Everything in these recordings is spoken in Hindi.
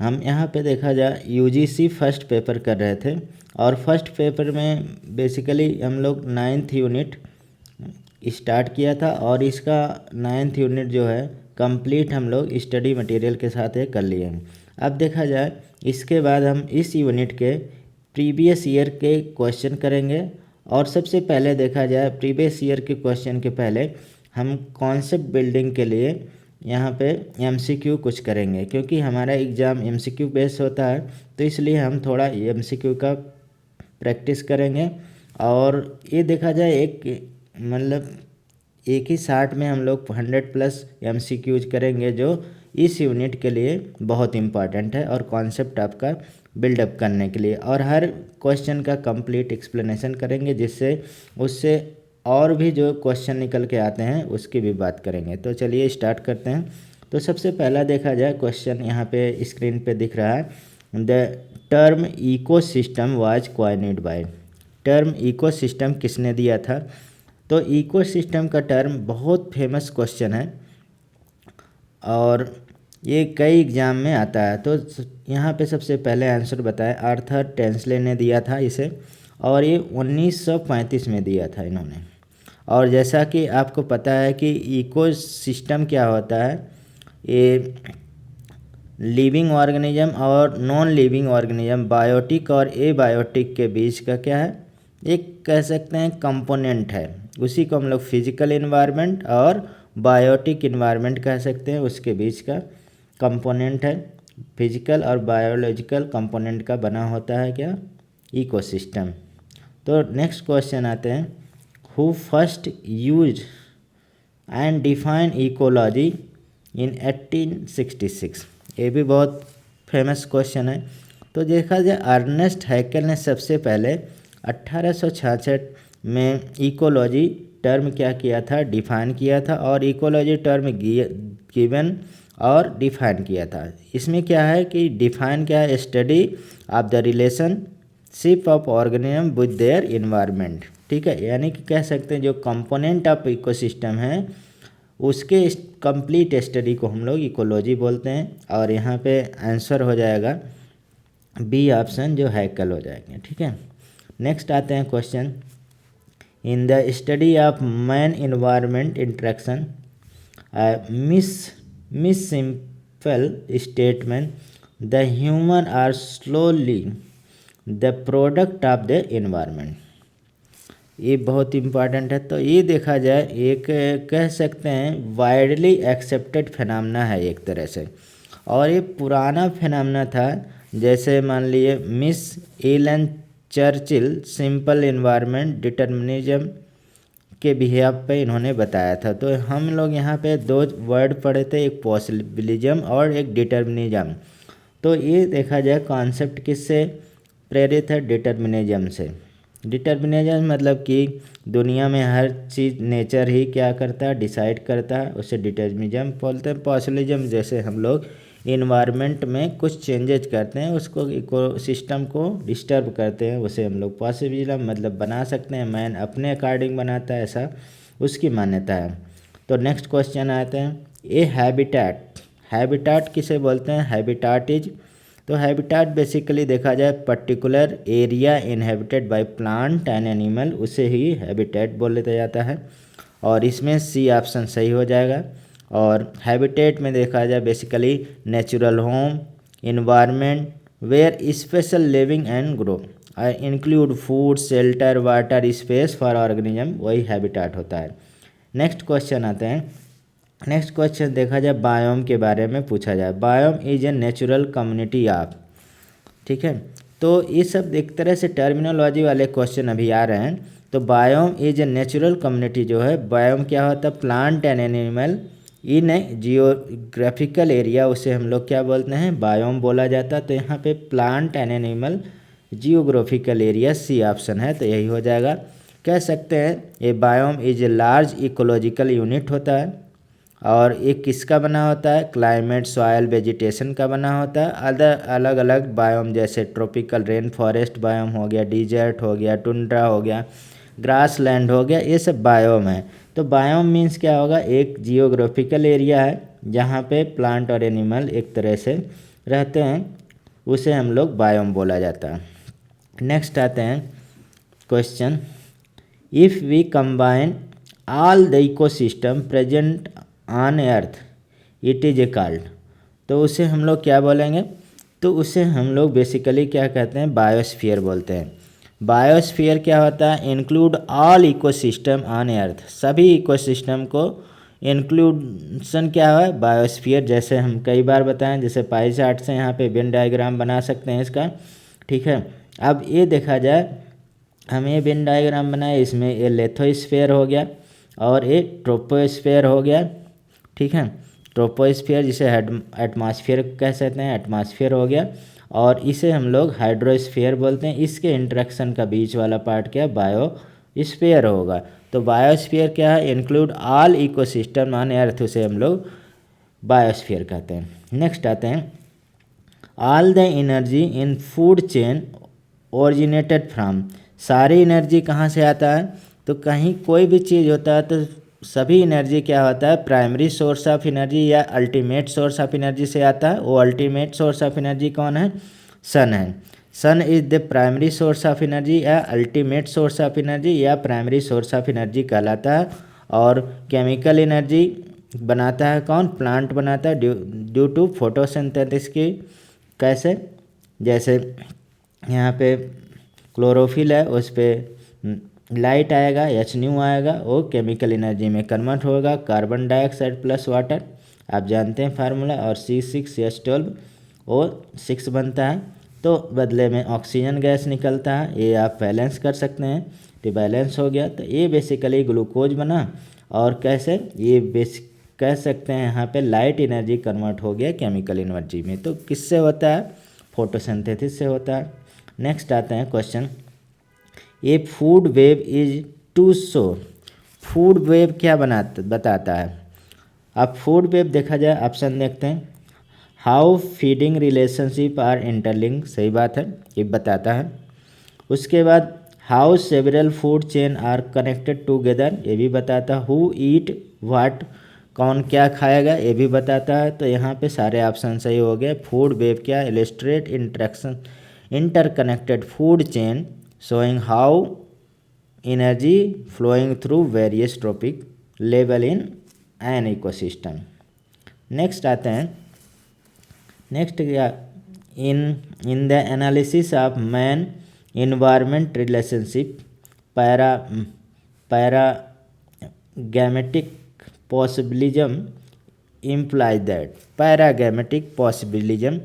हम यहाँ पे देखा जाए यूजीसी फर्स्ट पेपर कर रहे थे और फर्स्ट पेपर में बेसिकली हम लोग 9th यूनिट स्टार्ट किया था और इसका 9th यूनिट जो है कंप्लीट हम लोग स्टडी मटेरियल के साथ ये कर लिए हैं। अब देखा जाए इसके बाद हम इस यूनिट के प्रीवियस ईयर के क्वेश्चन करेंगे और सबसे पहले देखा जाए प्रीवियस ईयर के क्वेश्चन के पहले हम कॉन्सेप्ट बिल्डिंग के लिए यहाँ पे एमसीक्यू कुछ करेंगे, क्योंकि हमारा एग्ज़ाम एमसीक्यू बेस होता है तो इसलिए हम थोड़ा एमसीक्यू का प्रैक्टिस करेंगे। और ये देखा जाए मतलब एक ही साथ में हम लोग 100+ एमसीक्यूज करेंगे जो इस यूनिट के लिए बहुत इम्पॉर्टेंट है और कॉन्सेप्ट आपका बिल्डअप करने के लिए, और हर क्वेश्चन का कंप्लीट एक्सप्लेनेशन करेंगे जिससे उससे और भी जो क्वेश्चन निकल के आते हैं उसकी भी बात करेंगे। तो चलिए स्टार्ट करते हैं। तो सबसे पहला देखा जाए क्वेश्चन यहाँ पे स्क्रीन पे दिख रहा है, the term ecosystem was coined bye. Term ecosystem किसने दिया था? तो इकोसिस्टम का टर्म बहुत फेमस क्वेश्चन है और ये कई एग्ज़ाम में आता है। तो यहाँ पे सबसे पहले आंसर बताएं, आर्थर टेंसले ने दिया था इसे और ये 1935 में दिया था इन्होंने। और जैसा कि आपको पता है कि इकोसिस्टम क्या होता है, ये लिविंग ऑर्गेनिज्म और नॉन लिविंग ऑर्गेनिज्म, बायोटिक और एबायोटिक के बीच का क्या है, एक कह सकते हैं कंपोनेंट है। उसी को हम लोग फिजिकल इन्वायरमेंट और बायोटिक इन्वायरमेंट कह सकते हैं, उसके बीच का कंपोनेंट है। फिजिकल और बायोलॉजिकल कंपोनेंट का बना होता है क्या, इकोसिस्टम। तो नेक्स्ट क्वेश्चन आते हैं, who first use and define ecology इन 1866। ये भी बहुत फेमस क्वेश्चन है। तो देखा जाए अर्नेस्ट हैकेल ने सबसे पहले 1866 में इकोलॉजी टर्म क्या किया था, डिफाइन किया था, और इकोलॉजी टर्म गिवन और डिफाइन किया था। इसमें क्या है कि डिफाइन क्या है, study of the relationship of organism with their environment. ठीक है, यानी कि कह सकते हैं जो कंपोनेंट ऑफ इकोसिस्टम है उसके कंप्लीट स्टडी को हम लोग इकोलॉजी बोलते हैं। और यहाँ पे आंसर हो जाएगा बी ऑप्शन जो हैकल हो जाएंगे। ठीक है, नेक्स्ट आते हैं question, in the study of man environment interaction Miss Semple statement the human are slowly the product of the environment. ये बहुत इम्पॉर्टेंट है। तो ये देखा जाए एक कह सकते हैं वाइडली एक्सेप्टेड फिनोमेना है एक तरह से, और ये पुराना फिनोमेना था। जैसे मान लिए Miss Ellen Churchill Semple environment determinism के बिहेव पे इन्होंने बताया था। तो हम लोग यहाँ पे दो वर्ड पढ़े थे, एक पॉसिबिलिज्म और एक डिटर्मिनिज्म। तो ये देखा जाए कॉन्सेप्ट किससे प्रेरित है, डिटर्मिनिज्म से। डिटर्मिनिज्म मतलब कि दुनिया में हर चीज़ नेचर ही क्या करता है, डिसाइड करता है, उसे डिटर्मिनिज्म बोलते हैं। पॉसिबिलिज्म जैसे हम लोग इन्वायरमेंट में कुछ चेंजेज करते हैं, उसको इकोसिस्टम को डिस्टर्ब करते हैं, उसे हम लोग पॉसिबिलिज्म मतलब बना सकते हैं, मैन अपने अकॉर्डिंग बनाता है, ऐसा उसकी मान्यता है। तो नेक्स्ट क्वेश्चन आते हैं, ए हैबिटेट। हैबिटेट किसे बोलते हैं, हैबिटेट इज, तो हैबिटेट बेसिकली देखा जाए particular area inhabited by plant and animal, उसे ही हैबिटेट बोला जाता है। और इसमें सी ऑप्शन सही हो जाएगा। और हैबिटेट में देखा जाए basically natural home environment where special living and grow include food shelter water space for organism, वही हैबिटेट होता है। नेक्स्ट क्वेश्चन आते हैं, नेक्स्ट क्वेश्चन देखा जाए बायोम के बारे में पूछा जाए, biome is a natural community of. ठीक है, तो ये सब एक तरह से टर्मिनोलॉजी वाले क्वेश्चन अभी आ रहे हैं। तो biome is a natural community जो है, बायोम क्या होता है, plant and animal in geographical area, उसे हम लोग क्या बोलते हैं, बायोम बोला जाता है। तो यहाँ पे plant and animal geographical area C option है, तो यही हो जाएगा। कह सकते हैं ये biome is a large ecological unit होता है और ये किसका बना होता है, क्लाइमेट सॉयल वेजिटेशन का बना होता है। अलग अलग बायोम जैसे ट्रॉपिकल रेन फॉरेस्ट बायोम हो गया, डिजर्ट हो गया, टुंड्रा हो गया, ग्रास लैंड हो गया, ये सब बायोम है। तो बायोम मीन्स क्या होगा, एक जियोग्राफिकल एरिया है जहाँ पे प्लांट और एनिमल एक तरह से रहते हैं उसे हम लोग बायोम बोला जाता है। नेक्स्ट आते हैं question, if we combine all the ecosystem present on earth it is a called, तो उसे हम लोग क्या बोलेंगे, तो उसे हम लोग बेसिकली क्या कहते हैं, बायोस्फीयर बोलते हैं। बायोस्फीयर क्या होता है, include all ecosystem on earth, सभी इकोसिस्टम को इंक्लूशन क्या है, बायोस्फीयर। जैसे हम कई बार बताएं, जैसे पाई चार्ट से यहाँ पे वेन डायग्राम बना सकते हैं इसका, ठीक है। अब ये देखा जाए, हम ये वेन डायग्राम बनाए, इसमें ये लिथोस्फीयर हो गया और ये ट्रोपोस्फीयर हो गया, ठीक है। ट्रोपोस्फीयर जिसे एटमॉस्फेयर कह सकते हैं, एटमॉस्फेयर हो गया, और इसे हम लोग हाइड्रोस्फीयर बोलते हैं। इसके इंटरेक्शन का बीच वाला पार्ट क्या, बायोस्फीयर होगा। तो बायोस्फीयर क्या है, include all ecosystem on earth, उसे हम लोग बायोस्फीयर कहते हैं। नेक्स्ट आते हैं, all the energy in food chain originated from, सारी एनर्जी कहाँ से आता है, तो कहीं कोई भी चीज़ होता है तो सभी एनर्जी क्या होता है, प्राइमरी सोर्स ऑफ एनर्जी या अल्टीमेट सोर्स ऑफ एनर्जी से आता है। वो अल्टीमेट सोर्स ऑफ एनर्जी कौन है, सन है। Sun is the primary source of energy या अल्टीमेट सोर्स ऑफ एनर्जी या प्राइमरी सोर्स ऑफ एनर्जी कहलाता है। और केमिकल एनर्जी बनाता है कौन, प्लांट बनाता है ड्यू टू फोटोसिंथेसिस की। कैसे, जैसे यहाँ पे क्लोरोफिल है, उस पर लाइट आएगा, HNO आएगा, वो केमिकल एनर्जी में कन्वर्ट होगा। कार्बन डाइऑक्साइड प्लस वाटर, आप जानते हैं फार्मूला, और C6H12 O6 बनता है, तो बदले में ऑक्सीजन गैस निकलता है। ये आप बैलेंस कर सकते हैं, तो बैलेंस हो गया। तो ये बेसिकली ग्लूकोज बना, और कैसे ये कह सकते हैं यहाँ पे लाइट एनर्जी कन्वर्ट हो गया केमिकल एनर्जी में। तो किससे होता है, फोटोसिंथेसिस से होता है। नेक्स्ट आते हैं question, a food web is to show, food web क्या बताता है। अब फूड वेब देखा जाए, ऑप्शन देखते हैं, how feeding relationship are interlink, सही बात है, ये बताता है। उसके बाद how several food chain are connected together, ये भी बताता है। हु ईट व्हाट, कौन क्या खाएगा, ये भी बताता है। तो यहाँ पे सारे ऑप्शन सही हो गए। फूड वेब क्या, illustrate interaction interconnected food chain showing how energy flowing through various trophic level in an ecosystem. Next आते हैं, नेक्स्ट क्या, in the analysis of man environment relationship pragmatic possibilism implies that, pragmatic possibilism.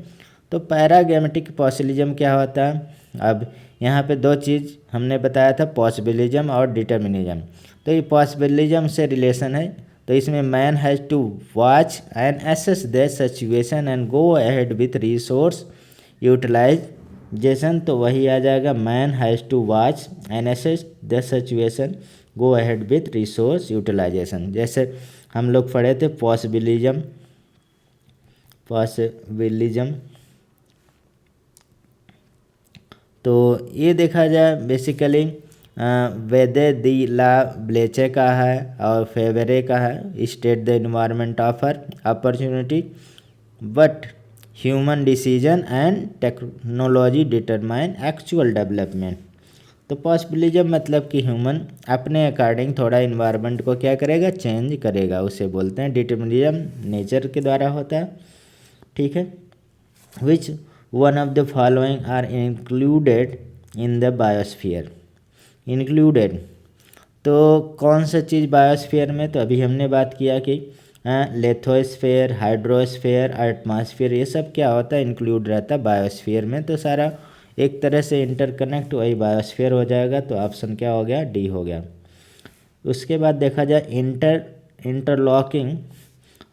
तो पैरागैमेटिक पॉसिबिलिज्म क्या होता है, अब यहाँ पे दो चीज़ हमने बताया था, पॉसिबिलिज्म और डिटर्मिनिज्म। तो ये पॉसिबिलिज्म से रिलेशन है, तो इसमें man has to watch and assess the situation and go ahead with resource utilisation, तो वही आ जाएगा, man has to watch and assess the situation go ahead with resource utilisation. जैसे हम लोग पढ़े थे पॉसिबिलिज्म, तो ये देखा जाए बेसिकली वेदे दी ला ब्लेचे का है और फेवरे का है, state the environment offer opportunity but human decision and technology determine actual development. तो पॉसिबिलिज्म मतलब कि ह्यूमन अपने अकॉर्डिंग थोड़ा इन्वायरमेंट को क्या करेगा, चेंज करेगा, उसे बोलते हैं। डिटर्मिनिज्म नेचर के द्वारा होता है, ठीक है। Which one of the following are included in the biosphere, included, तो कौन सा चीज़ बायोस्फीयर में, तो अभी हमने बात किया कि लिथोस्फीयर, हाइड्रोस्फीयर, एटमॉस्फेयर, ये सब क्या होता है, इंक्लूड रहता है बायोस्फीयर में। तो सारा एक तरह से इंटरकनेक्ट वही बायोस्फीयर हो जाएगा। तो ऑप्शन क्या हो गया, डी हो गया। उसके बाद देखा जाए interlocking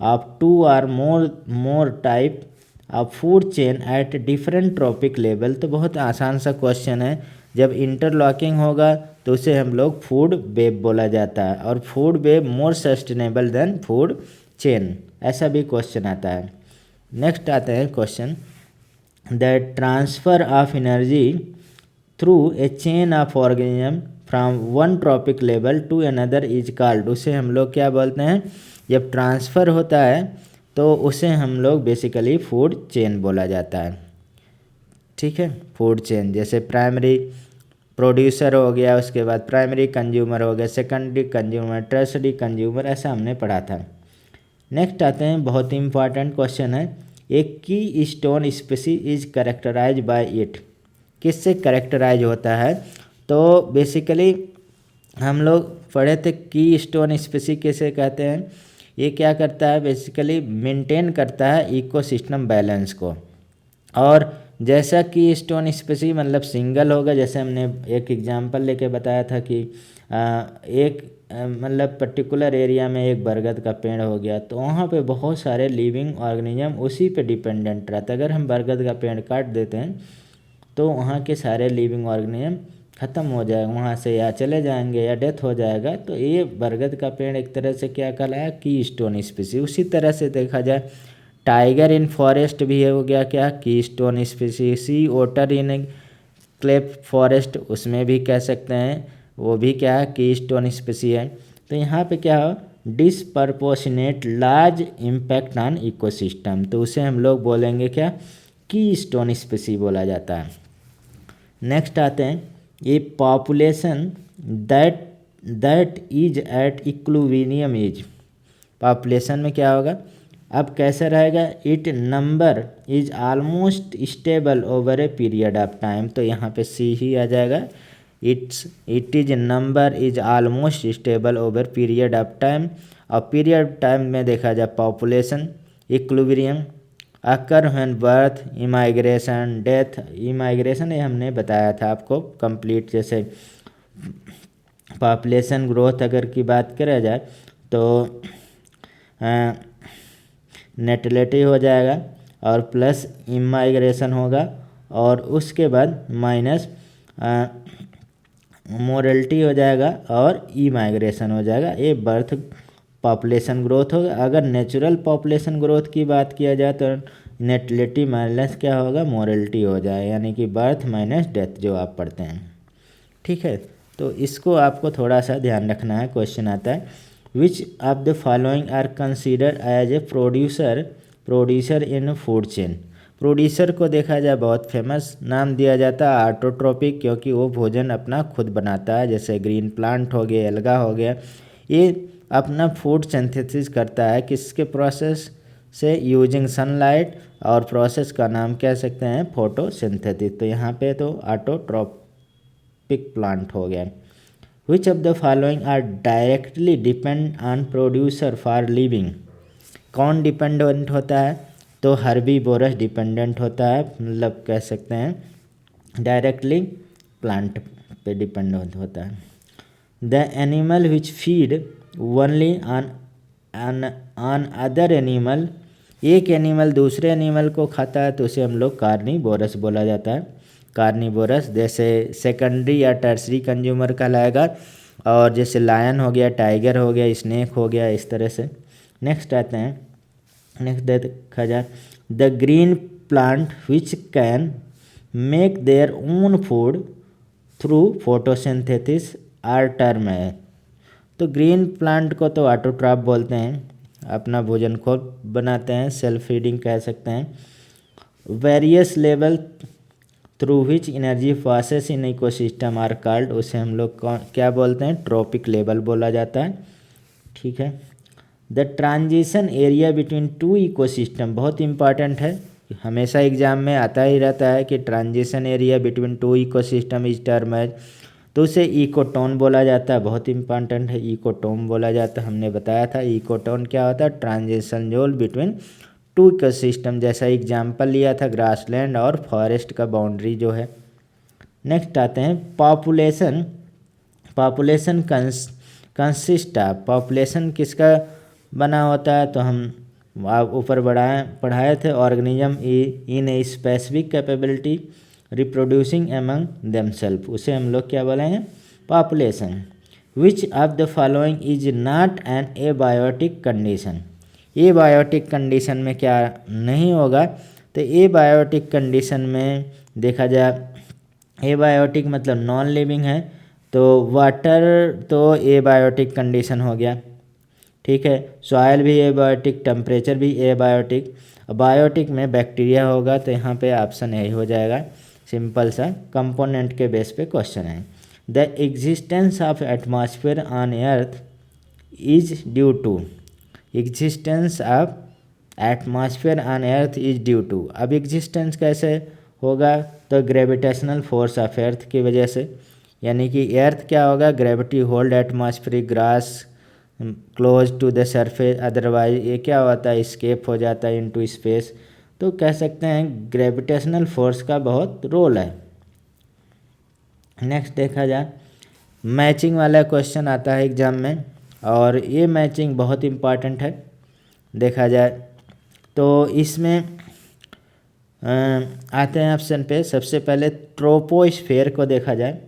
of two or more type of food chain at different trophic level. तो बहुत आसान सा क्वेश्चन है, जब इंटरलॉकिंग होगा तो उसे हम लोग फूड वेब बोला जाता है, और food web more sustainable than food chain, ऐसा भी क्वेश्चन आता है। नेक्स्ट आते हैं question, the transfer of energy through a chain of organism from one trophic level to another is called, उसे हम लोग क्या बोलते हैं, जब ट्रांसफ़र होता है तो उसे हम लोग बेसिकली फूड चेन बोला जाता है। ठीक है, फूड चेन जैसे प्राइमरी प्रोड्यूसर हो गया, उसके बाद प्राइमरी कंज्यूमर हो गया, सेकेंडरी कंज्यूमर, टर्सरी कंज्यूमर, ऐसा हमने पढ़ा था। नेक्स्ट आते हैं, बहुत ही इंपॉर्टेंट क्वेश्चन है, एक keystone species is characterize by it, किससे करेक्टराइज होता है? तो बेसिकली हम लोग पढ़े थे की स्टोन स्पीसी किसे कहते हैं। ये क्या करता है, बेसिकली मेंटेन करता है इकोसिस्टम बैलेंस को। और जैसा कि स्टोन स्पीसी मतलब सिंगल होगा, जैसे हमने एक एग्जांपल लेके बताया था कि मतलब पर्टिकुलर एरिया में एक बरगद का पेड़ हो गया, तो वहाँ पे बहुत सारे लिविंग ऑर्गेनिज्म उसी पे डिपेंडेंट रहता है। अगर हम बरगद का पेड़ काट देते हैं तो वहाँ के सारे लिविंग ऑर्गेनिज्म ख़त्म हो जाएगा, वहाँ से या चले जाएंगे या डेथ हो जाएगा। तो ये बरगद का पेड़ एक तरह से क्या कहलाया, की स्टोन स्पीसी। उसी तरह से देखा जाए टाइगर इन फॉरेस्ट भी है, हो गया क्या, की स्टोन स्पीसी। सी ओटर इन क्लेप फॉरेस्ट, उसमें भी कह सकते हैं वो भी क्या है, की स्टोन स्पीसी है। तो यहाँ पे क्या हो, disproportionate large impact on ecosystem, तो उसे हम लोग बोलेंगे क्या, की स्टोन स्पीसी बोला जाता है। नेक्स्ट आते हैं, ये population that is at equilibrium is, population में क्या होगा, अब कैसे रहेगा, it number is almost stable over a period of time, तो यहाँ पे सी ही आ जाएगा, it is number is almost stable over period of time. और पीरियड टाइम में देखा जाए population equilibrium, occur when birth, immigration, death. Immigration ये हमने बताया था आपको कंप्लीट, जैसे पॉपुलेशन ग्रोथ अगर की बात करा जाए तो नेटलिटी हो जाएगा और प्लस इमाइग्रेशन होगा, और उसके बाद माइनस मोरलिटी हो जाएगा और इमाइग्रेशन हो जाएगा। ये बर्थ पॉपुलेशन ग्रोथ होगा। अगर नेचुरल पॉपुलेशन ग्रोथ की बात किया जाए तो नेटलिटी माइनस क्या होगा, मोरलिटी हो जाए, यानी कि बर्थ माइनस डेथ जो आप पढ़ते हैं। ठीक है, तो इसको आपको थोड़ा सा ध्यान रखना है। क्वेश्चन आता है, which of the following are considered as a producer in food chain. Producer को देखा जाए बहुत फेमस नाम दिया जाता है ऑटोट्रोपिक, क्योंकि वो भोजन अपना खुद बनाता है, जैसे ग्रीन प्लांट हो गया, एल्गा हो गया, ये अपना फूड सिंथेसिस करता है किसके प्रोसेस से, यूजिंग सनलाइट, और प्रोसेस का नाम कह सकते हैं फोटोसिंथेसिस। तो यहाँ पे तो ऑटोट्रोपिक प्लांट हो गया। Which of the following are directly depend on producer for living, कौन डिपेंडेंट होता है, तो हर्बीवोरस डिपेंडेंट होता है, मतलब कह सकते हैं डायरेक्टली प्लांट पे डिपेंडेंट होता है। The animal which feed only on other animal, एक एनिमल दूसरे एनिमल को खाता है तो उसे हम लोग कार्निवोरस बोला जाता है, कार्निवोरस। जैसे सेकेंडरी या टर्सरी कंज्यूमर कहलाएगा, और जैसे लायन हो गया, टाइगर हो गया, स्नेक हो गया, इस तरह से। नेक्स्ट आते हैं, नेक्स्ट देखा जाए, the green plant which can make their own food through photosynthesis are term है। तो ग्रीन प्लांट को तो ऑटोट्रॉप बोलते हैं, अपना भोजन खुद बनाते हैं, सेल्फ फीडिंग कह सकते हैं। Various level through which energy passes in ecosystem are called, उसे हम लोग क्या बोलते हैं, ट्रॉपिक लेवल बोला जाता है। ठीक है, the transition area between two ecosystem, बहुत इंपॉर्टेंट है, हमेशा एग्जाम में आता ही रहता है कि transition area between two ecosystem is term है, तो उसे इकोटोन बोला जाता है, बहुत इंपॉर्टेंट है, इकोटोन बोला जाता है। हमने बताया था इकोटोन क्या होता है, transition zone between two ecosystem, जैसा एग्जाम्पल लिया था ग्रासलैंड और फॉरेस्ट का बाउंड्री जो है। नेक्स्ट आते हैं, पॉपुलेशन कंसिस्ट ऑफ, पॉपुलेशन किसका बना होता है, तो हम ऊपर पढ़ाए थे, organism in a specific capability reproducing among themselves, उसे हम लोग क्या बोलेंगे, population. Which of the following is not an abiotic condition, abiotic condition में क्या नहीं होगा, तो एबायोटिक कंडीशन में देखा जाए एबायोटिक मतलब नॉन लिविंग है, तो वाटर तो एबायोटिक कंडीशन हो गया, ठीक है। सॉयल भी एबायोटिक, टेम्परेचर भी एबायोटिक। बायोटिक में बैक्टीरिया होगा, तो यहाँ पे ऑप्शन यही हो जाएगा। सिंपल सा कंपोनेंट के बेस पे क्वेश्चन है। The existence of atmosphere on earth is due to, existence of atmosphere on earth is due to. अब एग्जिस्टेंस कैसे होगा, तो ग्रेविटेशनल फोर्स ऑफ अर्थ की वजह से, यानी कि अर्थ क्या होगा, gravity hold atmospheric grass close to the surface, otherwise ये क्या होता है, स्केप हो जाता है इनटू स्पेस। तो कह सकते हैं ग्रेविटेशनल फोर्स का बहुत रोल है। नेक्स्ट देखा जाए, मैचिंग वाला क्वेश्चन आता है एग्जाम में, और ये मैचिंग बहुत इम्पॉर्टेंट है। देखा जाए तो इसमें आते हैं ऑप्शन पे। सबसे पहले ट्रोपोस्फेयर को देखा जाए।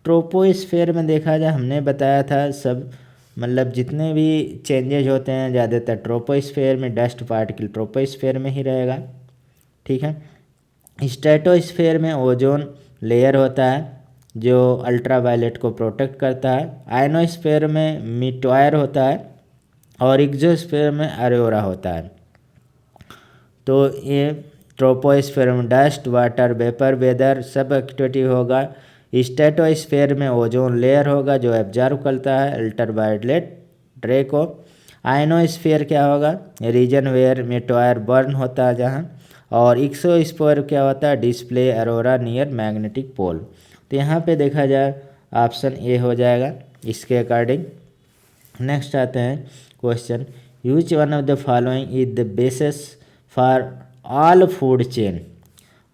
ट्रोपोस्फेयर में देखा जाए, हमने बताया था सब मतलब जितने भी चेंजेज होते हैं ज़्यादातर ट्रोपोस्फेयर में, डस्ट पार्टिकल ट्रोपोस्फेयर में ही रहेगा, ठीक है। स्ट्रेटोस्फेयर में ओजोन लेयर होता है जो अल्ट्रावायलेट को प्रोटेक्ट करता है। आयनोस्फेयर में मीटॉयर होता है, और एक्सोस्फेयर में ऑरोरा होता है। तो ये ट्रोपोस्फेयर में डस्ट, वाटर, वेपर, वेदर सब एक्टिविटी होगा। स्ट्रेटोस्फेयर में ओजोन लेयर होगा जो एब्जॉर्व करता है अल्ट्रावायलेट रे को। आयनोस्फेयर क्या होगा, रीजन वेयर मीटॉयर बर्न होता है जहाँ। और एक्सोस्फेयर क्या होता है, display aurora near magnetic pole. तो यहाँ पे देखा जाए ऑप्शन ए हो जाएगा इसके अकॉर्डिंग। नेक्स्ट आते हैं question, which one of the following is the basis for all food chain.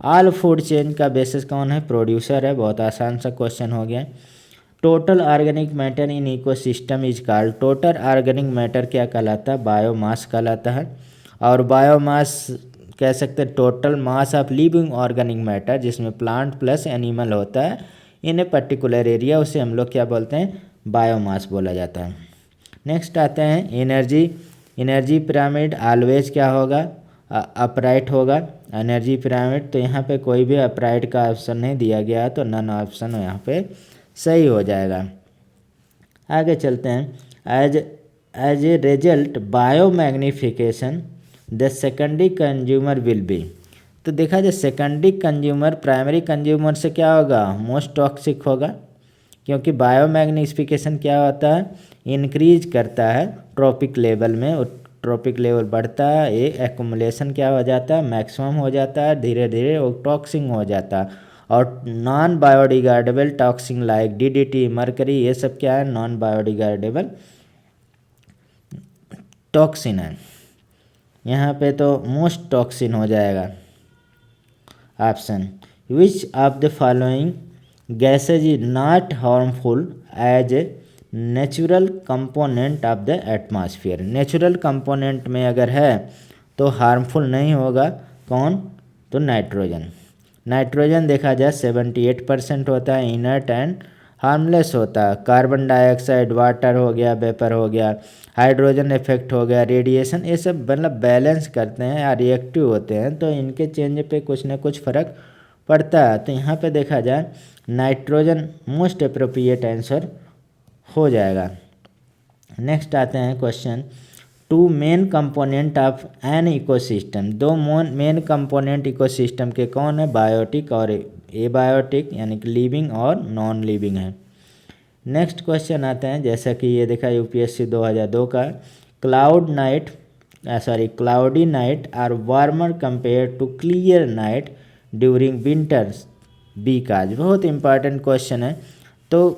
All food chain का बेसिस कौन है, प्रोड्यूसर है। बहुत आसान सा क्वेश्चन हो गया। Total organic matter in ecosystem is called, total organic matter क्या कहलाता है, बायोमास कहलाता है। और बायोमास कह सकते हैं total mass of living organic matter, जिसमें प्लांट प्लस एनिमल होता है इन ए पर्टिकुलर एरिया, उसे हम लोग क्या बोलते हैं, बायोमास बोला जाता है। नेक्स्ट आते हैं एनर्जी। एनर्जी पिरामिड ऑलवेज क्या होगा, अपराइट होगा एनर्जी पिरामिड। तो यहाँ पे कोई भी अपराइट का ऑप्शन नहीं दिया गया है, तो नन ऑप्शन यहाँ पे सही हो जाएगा। आगे चलते हैं। As a result biomagnification the secondary consumer will be. तो देखा जाए सेकेंडरी कंज्यूमर प्राइमरी कंज्यूमर से क्या होगा, मोस्ट टॉक्सिक होगा, क्योंकि बायोमैग्निफिकेशन क्या होता है, इंक्रीज करता है ट्रॉपिक लेवल में, ट्रॉपिक लेवल बढ़ता है, ये एक्यूमुलेशन क्या हो जाता है, मैक्सिमम हो जाता है, धीरे धीरे वो टॉक्सिंग हो जाता है। और non biodegradable toxin like DDT, mercury, ये सब क्या है, नॉन बायोडिग्रेडेबल टॉक्सिन है। यहाँ पे तो मोस्ट टॉक्सिन हो जाएगा option. Which of the following gases is not harmful as a natural component of the atmosphere. Natural component में अगर है तो हार्मफुल नहीं होगा, कौन, तो नाइट्रोजन। नाइट्रोजन देखा जाए 78% होता है, इनर्ट एंड हार्मलेस होता है। कार्बन डाइऑक्साइड, वाटर हो गया, वेपर हो गया, हाइड्रोजन इफेक्ट हो गया, रेडिएशन, ये सब मतलब बैलेंस करते हैं या रिएक्टिव होते हैं, तो इनके चेंज पे कुछ ना कुछ फ़र्क पड़ता है। तो यहाँ पे देखा जाए नाइट्रोजन मोस्ट अप्रोप्रिएट आंसर हो जाएगा। नेक्स्ट आते हैं question, two main component of an ecosystem. दो मेन कंपोनेंट इकोसिस्टम के कौन है, बायोटिक और एबायोटिक, यानी कि लिविंग और नॉन लिविंग है। नेक्स्ट क्वेश्चन आते हैं, जैसा कि ये देखा यूपीएससी 2002 का, cloudy night are warmer compare to clear night during winters because. बहुत इंपॉर्टेंट क्वेश्चन है। तो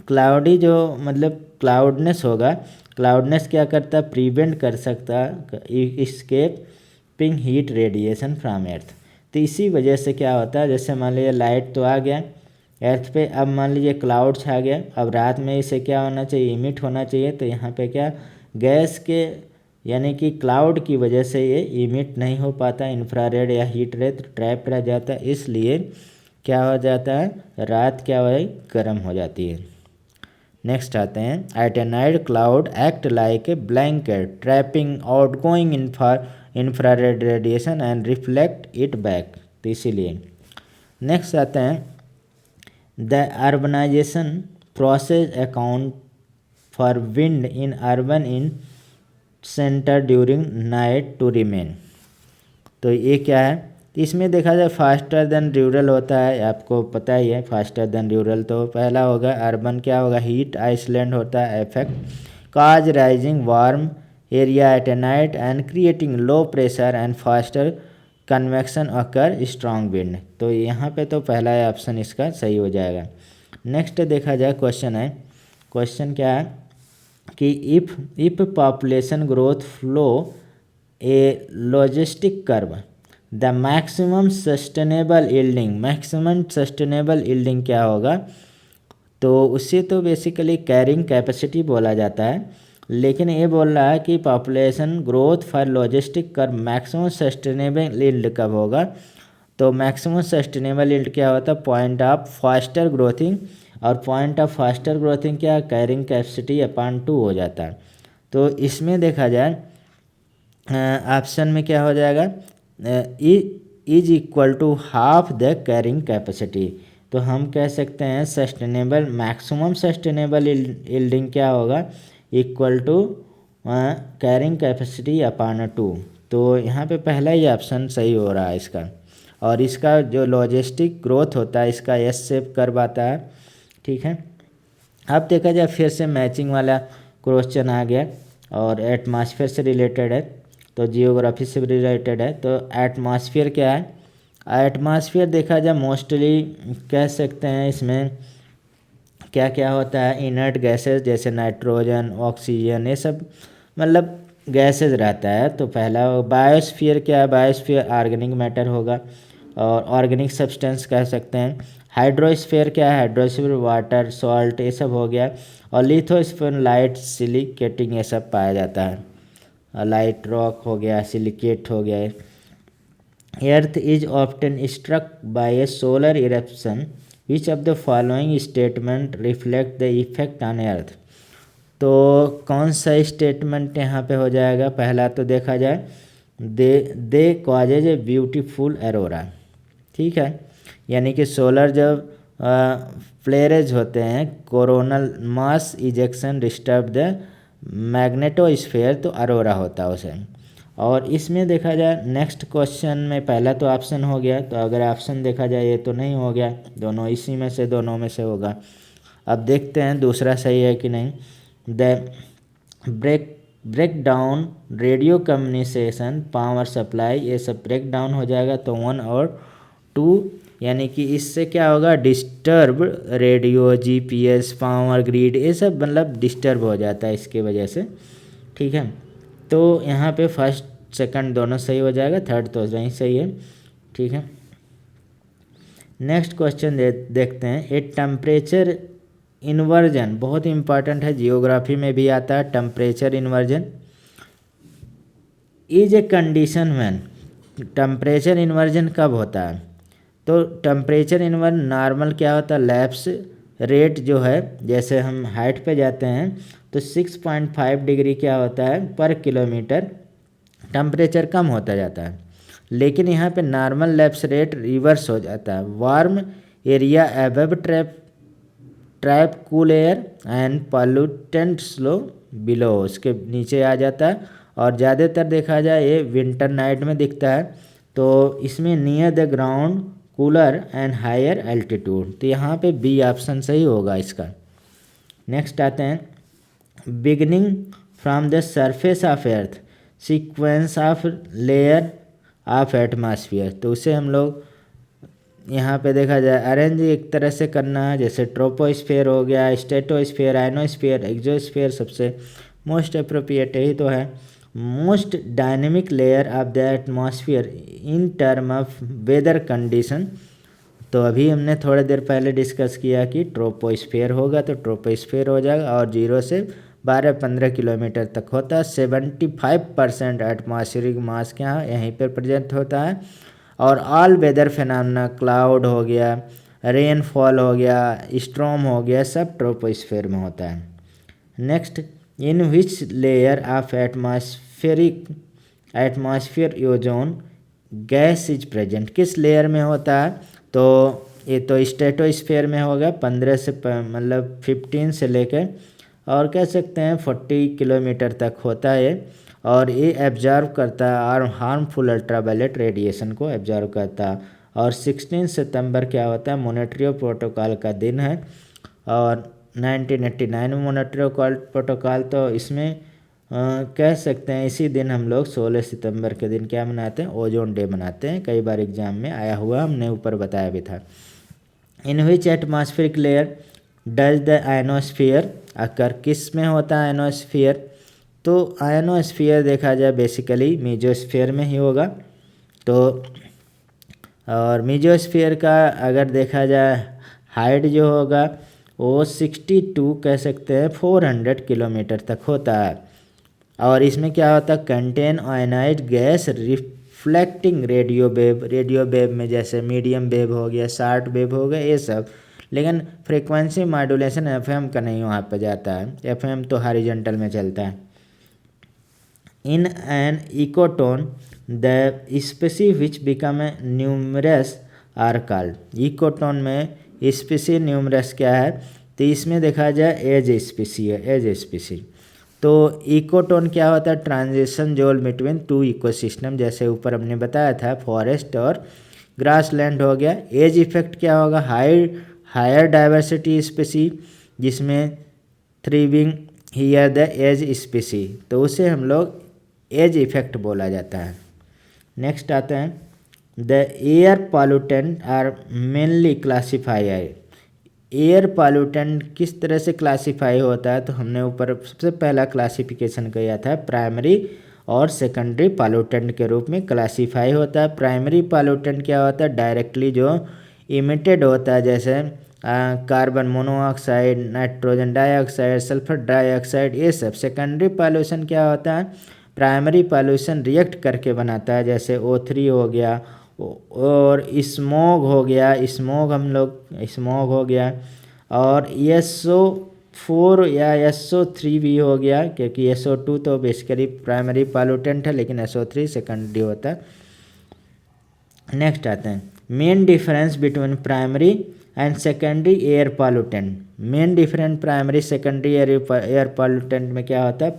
क्लाउडी जो मतलब क्लाउडनेस होगा, क्लाउडनेस क्या करता है, प्रिवेंट कर सकता है एस्केपिंग हीट रेडिएशन फ्रॉम अर्थ। तो इसी वजह से क्या होता है, जैसे मान लीजिए लाइट तो आ गया अर्थ पे, अब मान लीजिए क्लाउड छा गया, अब रात में इसे क्या होना चाहिए, इमिट होना चाहिए। तो यहाँ पे क्या गैस के यानी कि क्लाउड की वजह से ये इमिट नहीं हो पाता इंफ्रारेड या हीट रे, तो ट्रैप रह जाता है, इसलिए क्या हो जाता है, रात क्या हो गर्म हो जाती है। नेक्स्ट आते हैं, at night cloud act like a blanket trapping outgoing infrared radiation and reflect it back. तो इसीलिए नेक्स्ट आते हैं, the urbanization process account for wind in urban in centre during night to remain. तो ये क्या है, इसमें देखा जाए फास्टर देन रूरल होता है, आपको पता ही है फास्टर देन रूरल। तो पहला होगा अर्बन, क्या होगा, हीट आइसलैंड होता है effect cause rising warm area at A night and creating low pressure and faster convection occur strong wind. तो यहाँ पे तो पहला ऑप्शन इसका सही हो जाएगा। नेक्स्ट देखा जाए क्वेश्चन है, क्वेश्चन क्या है कि if population growth flow A logistic curve the maximum sustainable yielding, maximum sustainable yielding क्या होगा, तो उससे तो बेसिकली कैरिंग कैपेसिटी बोला जाता है, लेकिन ये बोल रहा है कि population growth for logistic curve maximum sustainable yield कब होगा। तो मैक्सिमम सस्टेनेबल यील्ड क्या होता है, पॉइंट ऑफ फास्टर ग्रोथिंग, और पॉइंट ऑफ फास्टर ग्रोथिंग क्या, कैरिंग कैपेसिटी अपॉन 2 हो जाता है। तो इसमें देखा जाए ऑप्शन में क्या हो जाएगा, is equal to half the carrying capacity. तो हम कह सकते हैं सस्टेनेबल मैक्सिमम सस्टेनेबल यील्डिंग क्या होगा, equal to carrying capacity upon 2। तो यहाँ पे पहला ही ऑप्शन सही हो रहा है इसका। और इसका जो लॉजिस्टिक ग्रोथ होता है इसका एस शेप कर्व आता है, ठीक है। अब देखा जाए फिर से मैचिंग वाला क्वेश्चन आ गया और एटमॉस्फेयर से रिलेटेड है, तो जियोग्राफी से रिलेटेड है। तो एटमॉस्फेयर क्या है, एटमॉस्फेयर देखा जाए मोस्टली कह सकते हैं इसमें क्या क्या होता है, इनर्ट गैसेस जैसे नाइट्रोजन ऑक्सीजन ये सब मतलब गैसेस रहता है। तो पहला बायोस्फीयर क्या है, बायोस्फीयर ऑर्गेनिक मैटर होगा और ऑर्गेनिक सब्सटेंस कह सकते हैं। हाइड्रोस्फीयर क्या है, हाइड्रोस्फीयर वाटर सॉल्ट ये सब हो गया। और लिथोस्फीयर लाइट सिलिकेटिंग ये सब पाया जाता है, लाइट रॉक हो गया, सिलिकेट हो गया। Earth is often struck by a solar eruption which of the following statement reflect the effect on earth. तो कौन सा स्टेटमेंट यहाँ पे हो जाएगा, पहला तो देखा जाए दे कॉजेज ए ब्यूटीफुल एरोरा, ठीक है, यानी कि सोलर जब फ्लेरेज होते हैं coronal mass ejection disturb the magnetosphere, तो अरोरा होता है उसे। और इसमें देखा जाए नेक्स्ट क्वेश्चन में पहला तो ऑप्शन हो गया, तो अगर ऑप्शन देखा जाए ये तो नहीं हो गया, दोनों इसी में से दोनों में से होगा। अब देखते हैं दूसरा सही है कि नहीं। The break down radio communication power supply ये सब ब्रेक डाउन हो जाएगा, तो 1 और 2, यानी कि इससे क्या होगा, disturb radio GPS power grid ये सब मतलब डिस्टर्ब हो जाता है इसके वजह से, ठीक है। तो यहाँ पे फर्स्ट सेकंड दोनों सही हो जाएगा, थर्ड तो नहीं सही है, ठीक है। नेक्स्ट क्वेश्चन देखते हैं। ए टेम्परेचर इन्वर्जन बहुत इंपॉर्टेंट है, जियोग्राफी में भी आता है temperature inversion. Is a condition when, temperature inversion कब होता है, तो टेम्परेचर इन्वर्जन नॉर्मल क्या होता है, लैप्स रेट जो है, जैसे हम हाइट पे जाते हैं तो 6.5 डिग्री क्या होता है पर किलोमीटर टेम्परेचर कम होता जाता है। लेकिन यहाँ पे नॉर्मल लैप्स रेट रिवर्स हो जाता है, warm area above trap cool air and pollutant slow below, उसके नीचे आ जाता है। और ज़्यादातर देखा जाए ये विंटर नाइट में दिखता है, तो इसमें near the ground cooler and higher altitude, तो यहाँ पे बी ऑप्शन सही होगा इसका। नेक्स्ट आते हैं beginning from the surface of earth sequence of layer of atmosphere, तो उसे हम लोग यहाँ पे देखा जाए अरेंज एक तरह से करना है, जैसे ट्रोपोस्फेयर हो गया, स्ट्रेटोस्फेयर, आयनोस्फेयर, एक्सोस्फेयर, सबसे मोस्ट अप्रोप्रिएट यही तो है। Most dynamic layer of the atmosphere in term of weather condition, तो अभी हमने थोड़ी देर पहले डिस्कस किया कि ट्रोपोस्फेयर होगा, तो ट्रोपोस्फेयर हो जाएगा और 0 से 12-15 किलोमीटर तक होता है। 75% एटमॉस्फेरिक मास क्या है यहीं पर प्रेजेंट होता है। और ऑल वेदर फिनोमेना, क्लाउड हो गया, रेनफॉल हो गया, स्ट्रॉम हो गया, सब ट्रोपोस्फेयर में होता है। Next, in which layer of atmosphere ozone gas is present, किस लेयर में होता है, तो ये तो स्ट्रेटोस्फेयर में होगा 15 से मतलब 15 से लेकर और कह सकते हैं 40 किलोमीटर तक होता है और ये एब्जॉर्व करता है और हार्मफुल अल्ट्रावायलेट रेडिएशन को एब्जॉर्व करता है। और 16 सितंबर क्या होता है, मॉनेट्रियो प्रोटोकॉल का दिन है और 1989 में मॉनेट्रियो प्रोटोकॉल, तो इसमें कह सकते हैं इसी दिन हम लोग 16 सितंबर के दिन क्या मनाते हैं, ओजोन डे मनाते हैं। कई बार एग्जाम में आया हुआ, हमने ऊपर बताया भी था। In which atmospheric layer does the ionosphere occur, किस में होता है आयनोस्फीयर, तो आयनोस्फीयर देखा जाए बेसिकली मीजोस्फीयर में ही होगा। तो और मीजोस्फीयर का अगर देखा जाए हाइट जो होगा वो 62 कह सकते हैं 400 किलोमीटर तक होता है। और इसमें क्या होता है, contain ionised gas reflecting radio wave में जैसे मीडियम वेव हो गया, शॉर्ट वेव हो गया, ये सब। लेकिन फ्रीक्वेंसी मॉड्यूलेशन एफएम का नहीं वहाँ पर जाता है, एफएम तो हॉरिजॉन्टल में चलता है। In an ecotone the species which become numerous are called, ecotone में स्पीसीज न्यूमरस क्या है, तो इसमें देखा जाए एज स्पीसी है, एज स्पीसी। तो इकोटोन क्या होता है, transition zone between two ecosystem, जैसे ऊपर हमने बताया था फॉरेस्ट और ग्रासलैंड हो गया। एज इफेक्ट क्या होगा, हायर डाइवर्सिटी स्पीसी जिसमें थ्रिविंग हियर द एज स्पीसी, तो उसे हम लोग एज इफेक्ट बोला जाता है। नेक्स्ट आते हैं the air pollutant are mainly classify, air pollutant किस तरह से क्लासीफाई होता है, तो हमने ऊपर सबसे पहला क्लासिफिकेशन किया था प्राइमरी और सेकेंडरी पॉल्यूटेंट के रूप में क्लासीफाई होता है। प्राइमरी पॉल्यूटेंट क्या होता है, डायरेक्टली जो इमिटेड होता है, जैसे carbon monoxide, nitrogen dioxide, sulphur dioxide, ये सब। सेकेंडरी पॉल्यूशन क्या होता है, प्राइमरी पॉल्यूशन रिएक्ट करके बनाता है, जैसे O3 हो गया और स्मोग हो गया, स्मोग हो गया, और SO4 या SO3 भी हो गया, क्योंकि SO2 तो बेसिकली प्राइमरी पॉल्यूटेंट है लेकिन SO3 सेकेंडरी होता है। नेक्स्ट आते हैं main difference between primary and secondary air pollutant. Main difference primary secondary air pollutant में क्या होता है,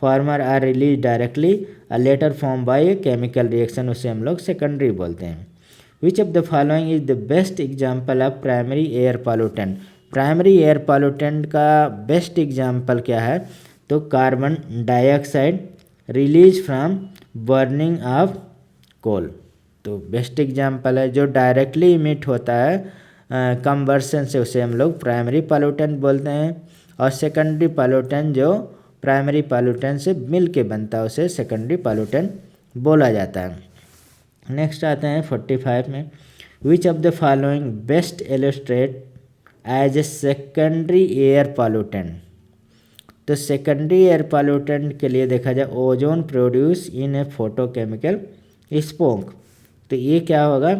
former are release directly later form by chemical reaction, उसे हम लोग सेकेंडरी बोलते हैं। Which of the following is the best example of primary air pollutant, primary air pollutant का बेस्ट एग्जाम्पल क्या है, तो carbon dioxide release from burning of coal, तो बेस्ट एग्जाम्पल है। जो डायरेक्टली इमिट होता है कंबर्सन से, उसे हम लोग प्राइमरी पॉल्यूटेंट बोलते हैं, और सेकेंडरी पॉल्यूटेंट जो प्राइमरी पॉल्यूटेंट से मिल के बनता है उसे सेकेंडरी पॉल्यूटेंट बोला जाता है। नेक्स्ट आते हैं 45 में, which of the following best illustrate as a secondary air pollutant, तो सेकेंडरी एयर पॉल्यूटेंट के लिए देखा जाए ozone produce in a photochemical smoke, तो ये क्या होगा,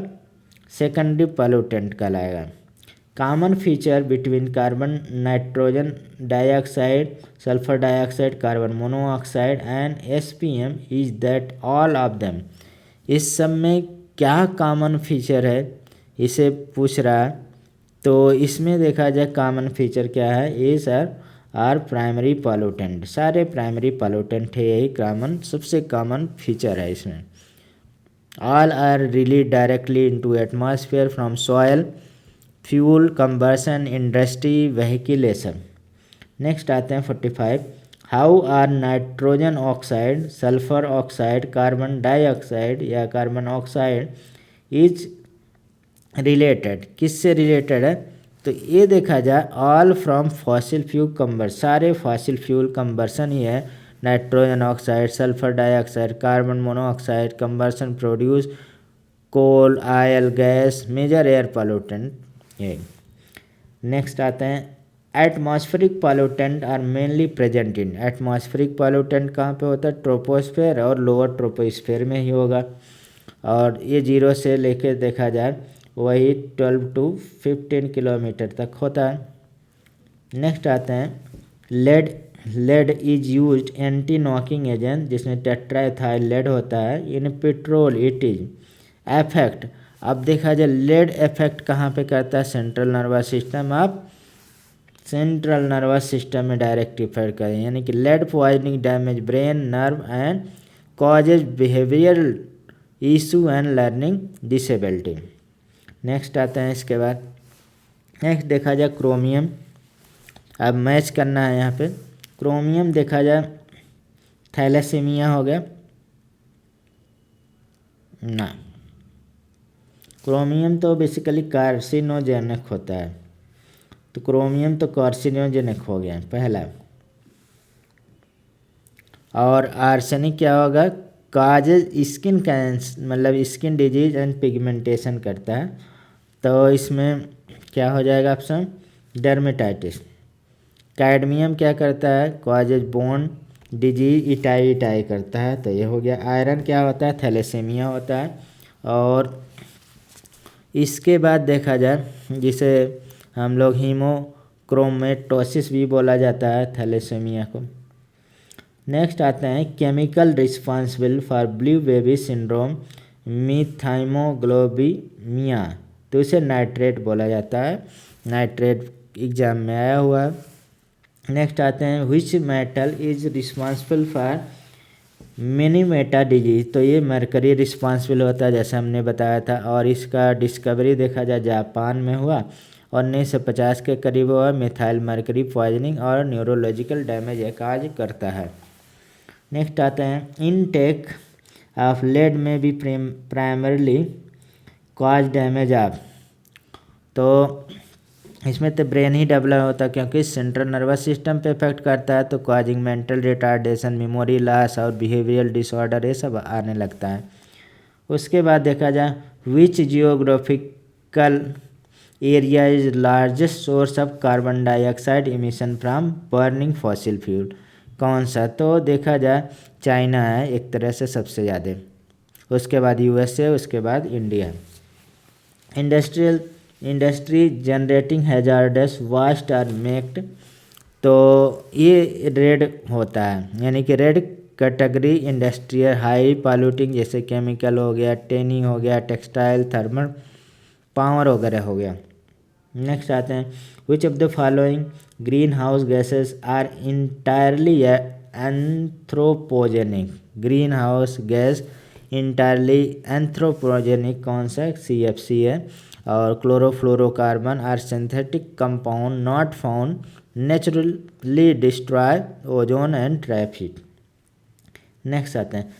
सेकेंडरी पॉल्यूटेंट कहलाएगा। Common feature between carbon nitrogen dioxide, sulphur dioxide, carbon monoxide and SPM is that all of them, इस सब में क्या कॉमन फीचर है इसे पूछ रहा है। तो इसमें देखा जाए कॉमन फीचर क्या है, ये सर आर प्राइमरी पॉल्यूटेंट, सारे प्राइमरी पॉल्यूटेंट है, यही कॉमन सबसे कॉमन फीचर है इसमें। All are release directly into atmosphere from soil, fuel, combustion, industry, vehicles. Next आते हैं 45, how are nitrogen oxide, sulphur oxide, carbon dioxide या कार्बन ऑक्साइड इज रिलेटेड, किससे रिलेटेड है, तो ये देखा जाए all from fossil fuel combustion, सारे फॉसिल फ्यूल कंबर्सन ही है। Nitrogen oxide, sulphur dioxide, carbon monoxide, combustion produce coal, oil, gas, major air pollutant ये। नेक्स्ट आते हैं atmospheric pollutant are mainly present in, atmospheric pollutant कहाँ पे होता है, ट्रोपोस्फेयर और लोअर ट्रोपोस्फेयर में ही होगा, और ये 0 से लेके देखा जाए वही 12 to 15 किलोमीटर तक होता है। नेक्स्ट आते हैं lead is used anti knocking agent, जिसमें टेट्राइथाइल लेड होता है in petrol, it is effect. अब देखा जाए लेड इफेक्ट कहाँ पे करता है, central nervous system of central nervous system में डायरेक्ट इफेक्ट करें, यानी कि lead poisoning damage brain nerve and causes behavioural issue and learning disability. Next आते हैं इसके बाद, नेक्स्ट देखा जाए क्रोमियम। अब मैच करना है यहाँ पे। क्रोमियम देखा जाए थैलेसीमिया हो गया ना, क्रोमियम तो बेसिकली कार्सिनोजेनिक होता है, तो क्रोमियम तो कार्सिनोजेनिक हो गया पहला। और आर्सेनिक क्या होगा, काजेज स्किन कैंसर, मतलब स्किन डिजीज एंड पिगमेंटेशन करता है, तो इसमें क्या हो जाएगा ऑप्शन डर्मेटाइटिस। कैडमियम क्या करता है, काजेज बोन डिजीज इटाई करता है, तो ये हो गया। आयरन क्या होता है, थैलेसीमिया होता है। और इसके बाद देखा जाए जिसे हम लोग हीमोक्रोमेटोसिस भी बोला जाता है थैलेसीमिया को। नेक्स्ट आते हैं chemical responsible for blue baby syndrome methemoglobinemia, तो इसे नाइट्रेट बोला जाता है, नाइट्रेट एग्जाम में आया हुआ है। नेक्स्ट आते हैं which metal is responsible for Minamata disease, तो ये मरकरी रिस्पॉन्सिबल होता है जैसे हमने बताया था, और इसका डिस्कवरी देखा जाए जापान में हुआ और 1950 के करीब हुआ। मिथाइल मरकरी पॉइजनिंग और न्यूरोलॉजिकल डैमेज ये काज करता है। नेक्स्ट आते हैं इनटेक ऑफ लेड में भी प्राइमरली कॉज डैमेज ऑफ, तो इसमें तो ब्रेन ही डेवलप होता है क्योंकि सेंट्रल नर्वस सिस्टम पे इफेक्ट करता है, तो causing mental retardation, memory loss और बिहेवियरल डिसऑर्डर ये सब आने लगता है। उसके बाद देखा जाए which geographical area is largest source of carbon dioxide emission from burning fossil fuel, कौन सा, तो देखा जाए चाइना है एक तरह से सबसे ज़्यादा, उसके बाद यूएसए, उसके बाद India. Industry generating hazardous waste are marked, तो ये रेड होता है, यानी कि red category industrial high polluting, जैसे केमिकल हो गया, टेनी हो गया, टेक्सटाइल, थर्मल पावर वगैरह हो गया। नेक्स्ट आते हैं which of the following green house gases are entirely anthropogenic, green house gas entirely anthropogenic कौन सा, CFC है। और chlorofluorocarbon are synthetic compound not found naturally destroy ozone and trap heat. Next आते हैं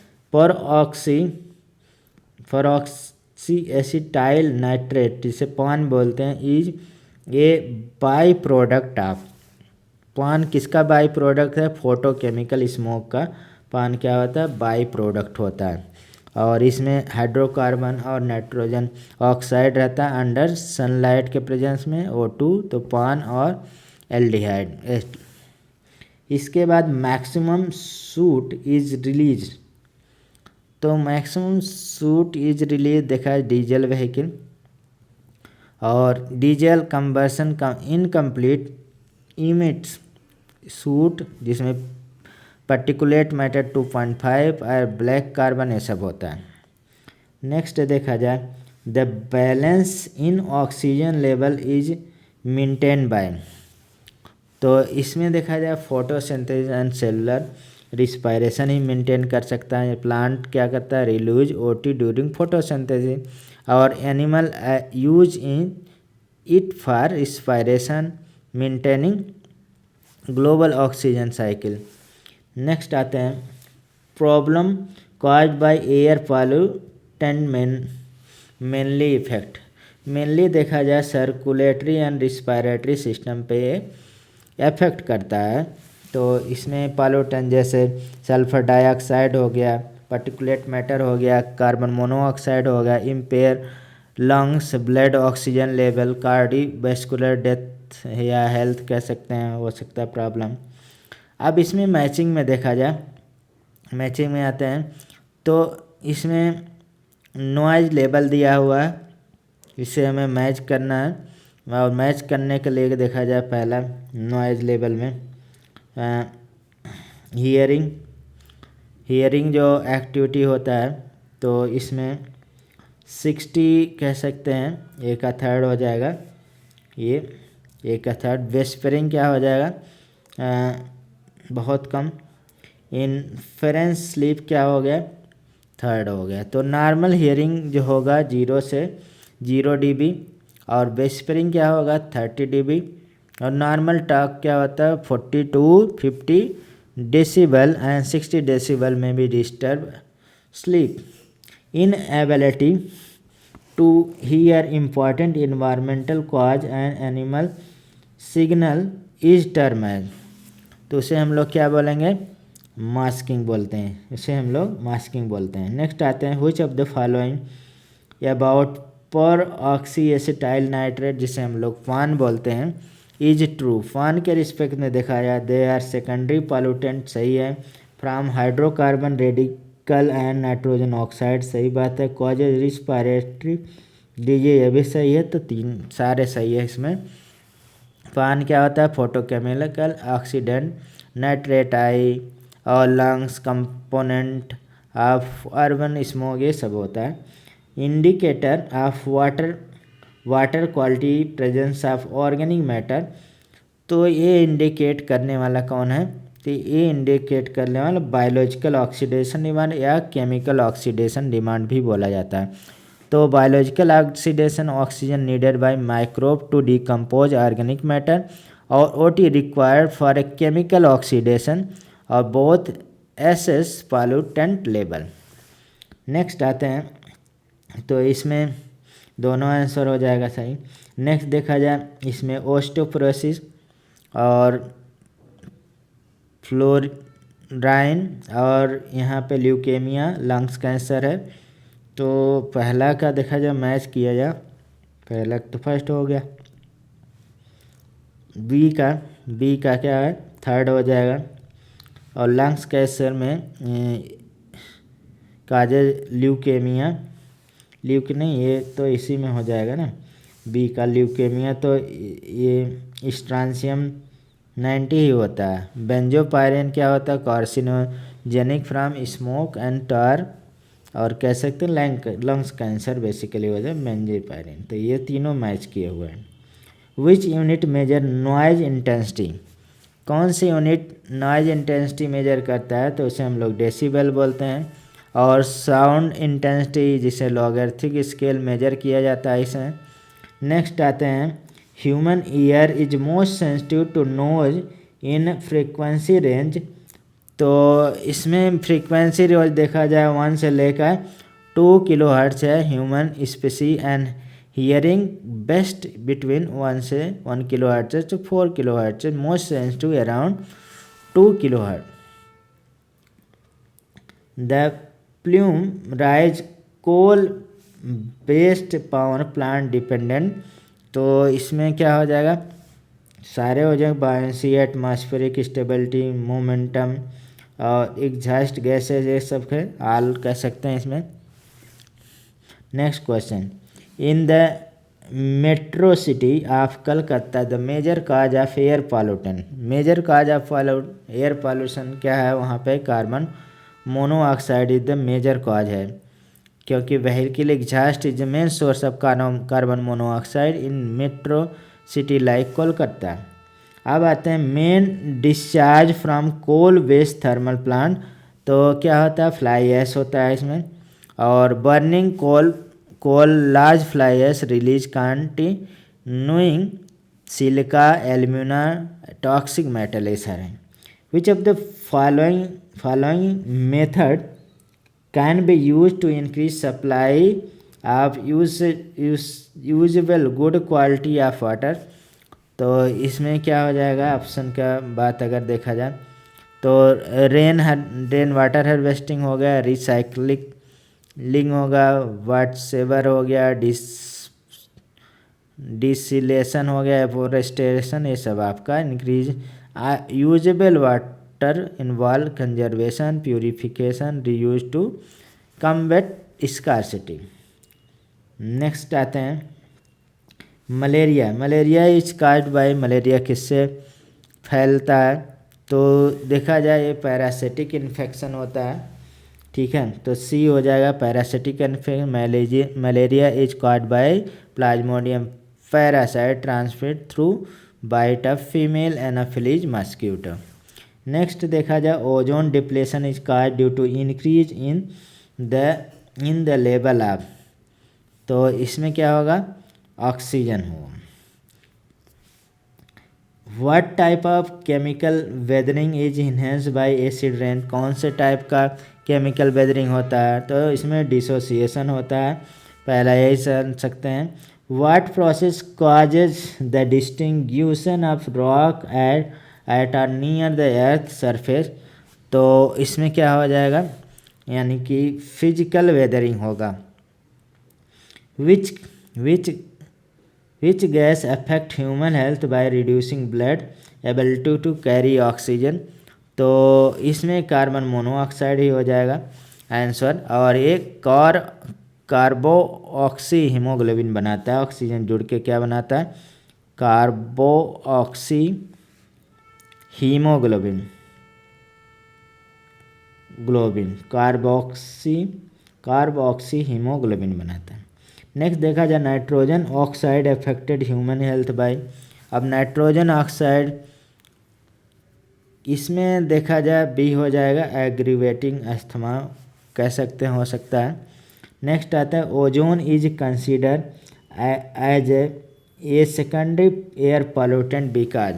परऑक्सी एसिटाइल नाइट्रेट, जिसे पान बोलते हैं, is a by product of, PAN किसका बाई प्रोडक्ट है, फोटोकेमिकल स्मोक का पान क्या होता है, बाई प्रोडक्ट होता है। और इसमें हाइड्रोकार्बन और नाइट्रोजन ऑक्साइड रहता है अंडर सनलाइट के प्रेजेंस में, O2, तो पान और एल्डिहाइड। इसके बाद मैक्सिमम सूट इज रिलीज, तो मैक्सिमम सूट इज रिलीज देखा है डीजल व्हीकल, और डीजल कंबर्सन का इनकम्प्लीट इमिट्स सूट, जिसमें पार्टिकुलेट मैटर 2.5 और ब्लैक कार्बन ये सब होता है। नेक्स्ट देखा जाए the balance in oxygen level is maintain by, तो इसमें देखा जाए photosynthesis and cellular respiration he maintain कर सकता है। प्लांट क्या करता है, रिलीज OT ड्यूरिंग फोटोसिंथेसिस, और animal use in it for respiration maintaining global oxygen cycle. Next आते हैं problem caused by air pollutant mainly effect, mainly देखा जाए सर्कुलेटरी एंड रिस्पायरेटरी सिस्टम पे इफेक्ट करता है, तो इसमें पॉल्यूटेंट जैसे सल्फर डाइऑक्साइड हो गया, पार्टिकुलेट मैटर हो गया, कार्बन मोनोऑक्साइड हो गया, empire lungs, blood oxygen level, cardiovascular death या हेल्थ कह सकते हैं, हो सकता है प्रॉब्लम। अब इसमें मैचिंग में देखा जाए, मैचिंग में आते हैं तो इसमें नॉइज लेवल दिया हुआ है, इसे हमें मैच करना है, और मैच करने के लिए देखा जाए पहला नॉइज लेवल में हियरिंग जो एक्टिविटी होता है, तो इसमें 60 कह सकते हैं, 1/3 हो जाएगा, ये एक का थर्ड। वेस्परिंग क्या हो जाएगा, बहुत कम। इनफेरेंस स्लीप क्या हो गया, थर्ड हो गया। तो नॉर्मल हियरिंग जो होगा 0 से 0 dB, और वेस्परिंग क्या होगा 30 dB, और नॉर्मल टॉक क्या होता है 40 to 50 डेसिबल एंड 60 डेसिबल में भी disturb sleep. Inability to hear important environmental cause and animal signal is term as, तो उसे हम लोग क्या बोलेंगे, मास्किंग बोलते हैं, इसे हम लोग मास्किंग बोलते हैं। नेक्स्ट आते हैं, which of the following about पर ऑक्सी एसिटाइल नाइट्रेट, जिसे हम लोग फान बोलते हैं, इज ट्रू। फान के रिस्पेक्ट में देखा जाए दे आर सेकेंडरी पॉल्यूटेंट, सही है। From hydrocarbon radical and nitrogen oxide, सही बात है। कॉजेज रिस्पायरेटरी डिजीज, ये भी सही है। तो 3 सारे सही है इसमें। फान क्या होता है, फोटोकेमिकल ऑक्सीडेंट, नाइट्रेट आई और lungs component of urban smog, ये सब होता है। Indicator of water quality presence of organic matter, तो ये इंडिकेट करने वाला कौन है, तो ये इंडिकेट करने वाला बायोलॉजिकल ऑक्सीडेशन डिमांड या केमिकल ऑक्सीडेशन डिमांड भी बोला जाता है। तो biological oxidation oxygen needed by microbe to decompose organic matter, और OT required for a chemical oxidation और both assess pollutant level. Next आते हैं, तो इसमें दोनों आंसर हो जाएगा सही। नेक्स्ट देखा जाए इसमें ओस्टियोपोरोसिस और फ्लोराइन, और यहाँ पे ल्यूकेमिया लंग्स कैंसर है। तो पहला का देखा जाए मैच किया जाए, पहला तो फर्स्ट हो गया। बी का क्या है, थर्ड हो जाएगा। और लंग्स कैंसर में काजेज ल्यूकेमिया, नहीं ये तो इसी में हो जाएगा ना, बी का ल्यूकेमिया, तो ये स्ट्रांसियम 90 ही होता है। बेंजोपायरेन क्या होता है, carcinogenic from smoke and tar, और कह सकते हैं लंग्स कैंसर बेसिकली हो जाए बेंजोपायरेन। तो ये तीनों मैच किए हुए हैं। Which unit measure noise intensity, कौन सी यूनिट नॉइज इंटेंसिटी मेजर करता है, तो उसे हम लोग डेसिबल बोलते हैं। और साउंड इंटेंसिटी जिसे लॉगरिथमिक स्केल मेजर किया जाता है इसे। नेक्स्ट आते हैं, human ear is most sensitive to noise in frequency range, तो इसमें फ्रीक्वेंसी रेंज देखा जाए 1 से लेकर 2 किलोहर्ट्ज है human species, and hearing best between 1 kilohertz to 4 kilohertz, most sensitive around 2 kilohertz. The plume rise coal based power plant dependent, तो इसमें क्या हो जाएगा, सारे हो जाएंगे, बायंसी, एटमॉस्फेरिक स्टेबिलिटी, मोमेंटम और एग्जॉस्ट गैसेज, ये सब है आल कह सकते हैं इसमें। Next question, in the metro city of Calcutta the major cause of air pollution, major cause of air pollution क्या है, वहाँ पे carbon monoxide is the major cause है, क्योंकि vehicle exhaust is the main source of carbon monoxide in metro city like Kolkata. अब आते हैं main discharge from coal based thermal plant, तो क्या होता है, फ्लाई ऐश होता है इसमें। और burning coal large fly ash release continuing silica alumina toxic metal, ये सारे। Which of the following method can be use to increase supply of usable good quality of water, तो इसमें क्या हो जाएगा, ऑप्शन का बात अगर देखा जाए तो रेन वाटर हार्वेस्टिंग हो गया, रिसाइकलिंग होगा, वाटसेवर हो गया, डिसिलेशन हो गया, एफोरेस्टेशन, ये सब आपका increase usable water involve conservation, purification, reuse to combat scarcity. Next आते हैं malaria is caused by, malaria किससे फैलता है, तो देखा जाए ये पैरासिटिक इन्फेक्शन होता है, ठीक है। तो सी हो जाएगा parasitic infection. Malaria is caused by plasmodium parasite transmit through bite of female anopheles mosquito. Next देखा जाए ozone depletion is cause due to increase in the level of, तो इसमें क्या होगा, ऑक्सीजन होगा। What type of chemical weathering is enhanced by acid rain, कौन से टाइप का केमिकल वेदरिंग होता है, तो इसमें डिसोसिएशन होता है, पहला यही समझ सकते हैं। What process causes the distinction of rock at or near the earth surface, तो इसमें क्या हो जाएगा, यानी कि फिजिकल वेदरिंग होगा। Which gas affect human health by reducing blood ability to carry oxygen, तो इसमें कार्बन मोनोऑक्साइड ही हो जाएगा आंसर। और एक कार्बोऑक्सी हीमोग्लोबिन बनाता है, ऑक्सीजन जुड़ के क्या बनाता है, कार्बोऑक्सी हीमोग्लोबिन कार्बोऑक्सी हीमोग्लोबिन बनाता है। नेक्स्ट देखा जाए nitrogen oxide affected human health by, अब नाइट्रोजन ऑक्साइड इसमें देखा जाए बी हो जाएगा एग्रीवेटिंग अस्थमा कह सकते हैं, हो सकता है। नेक्स्ट आता है ozone is consider as a secondary air pollutant because,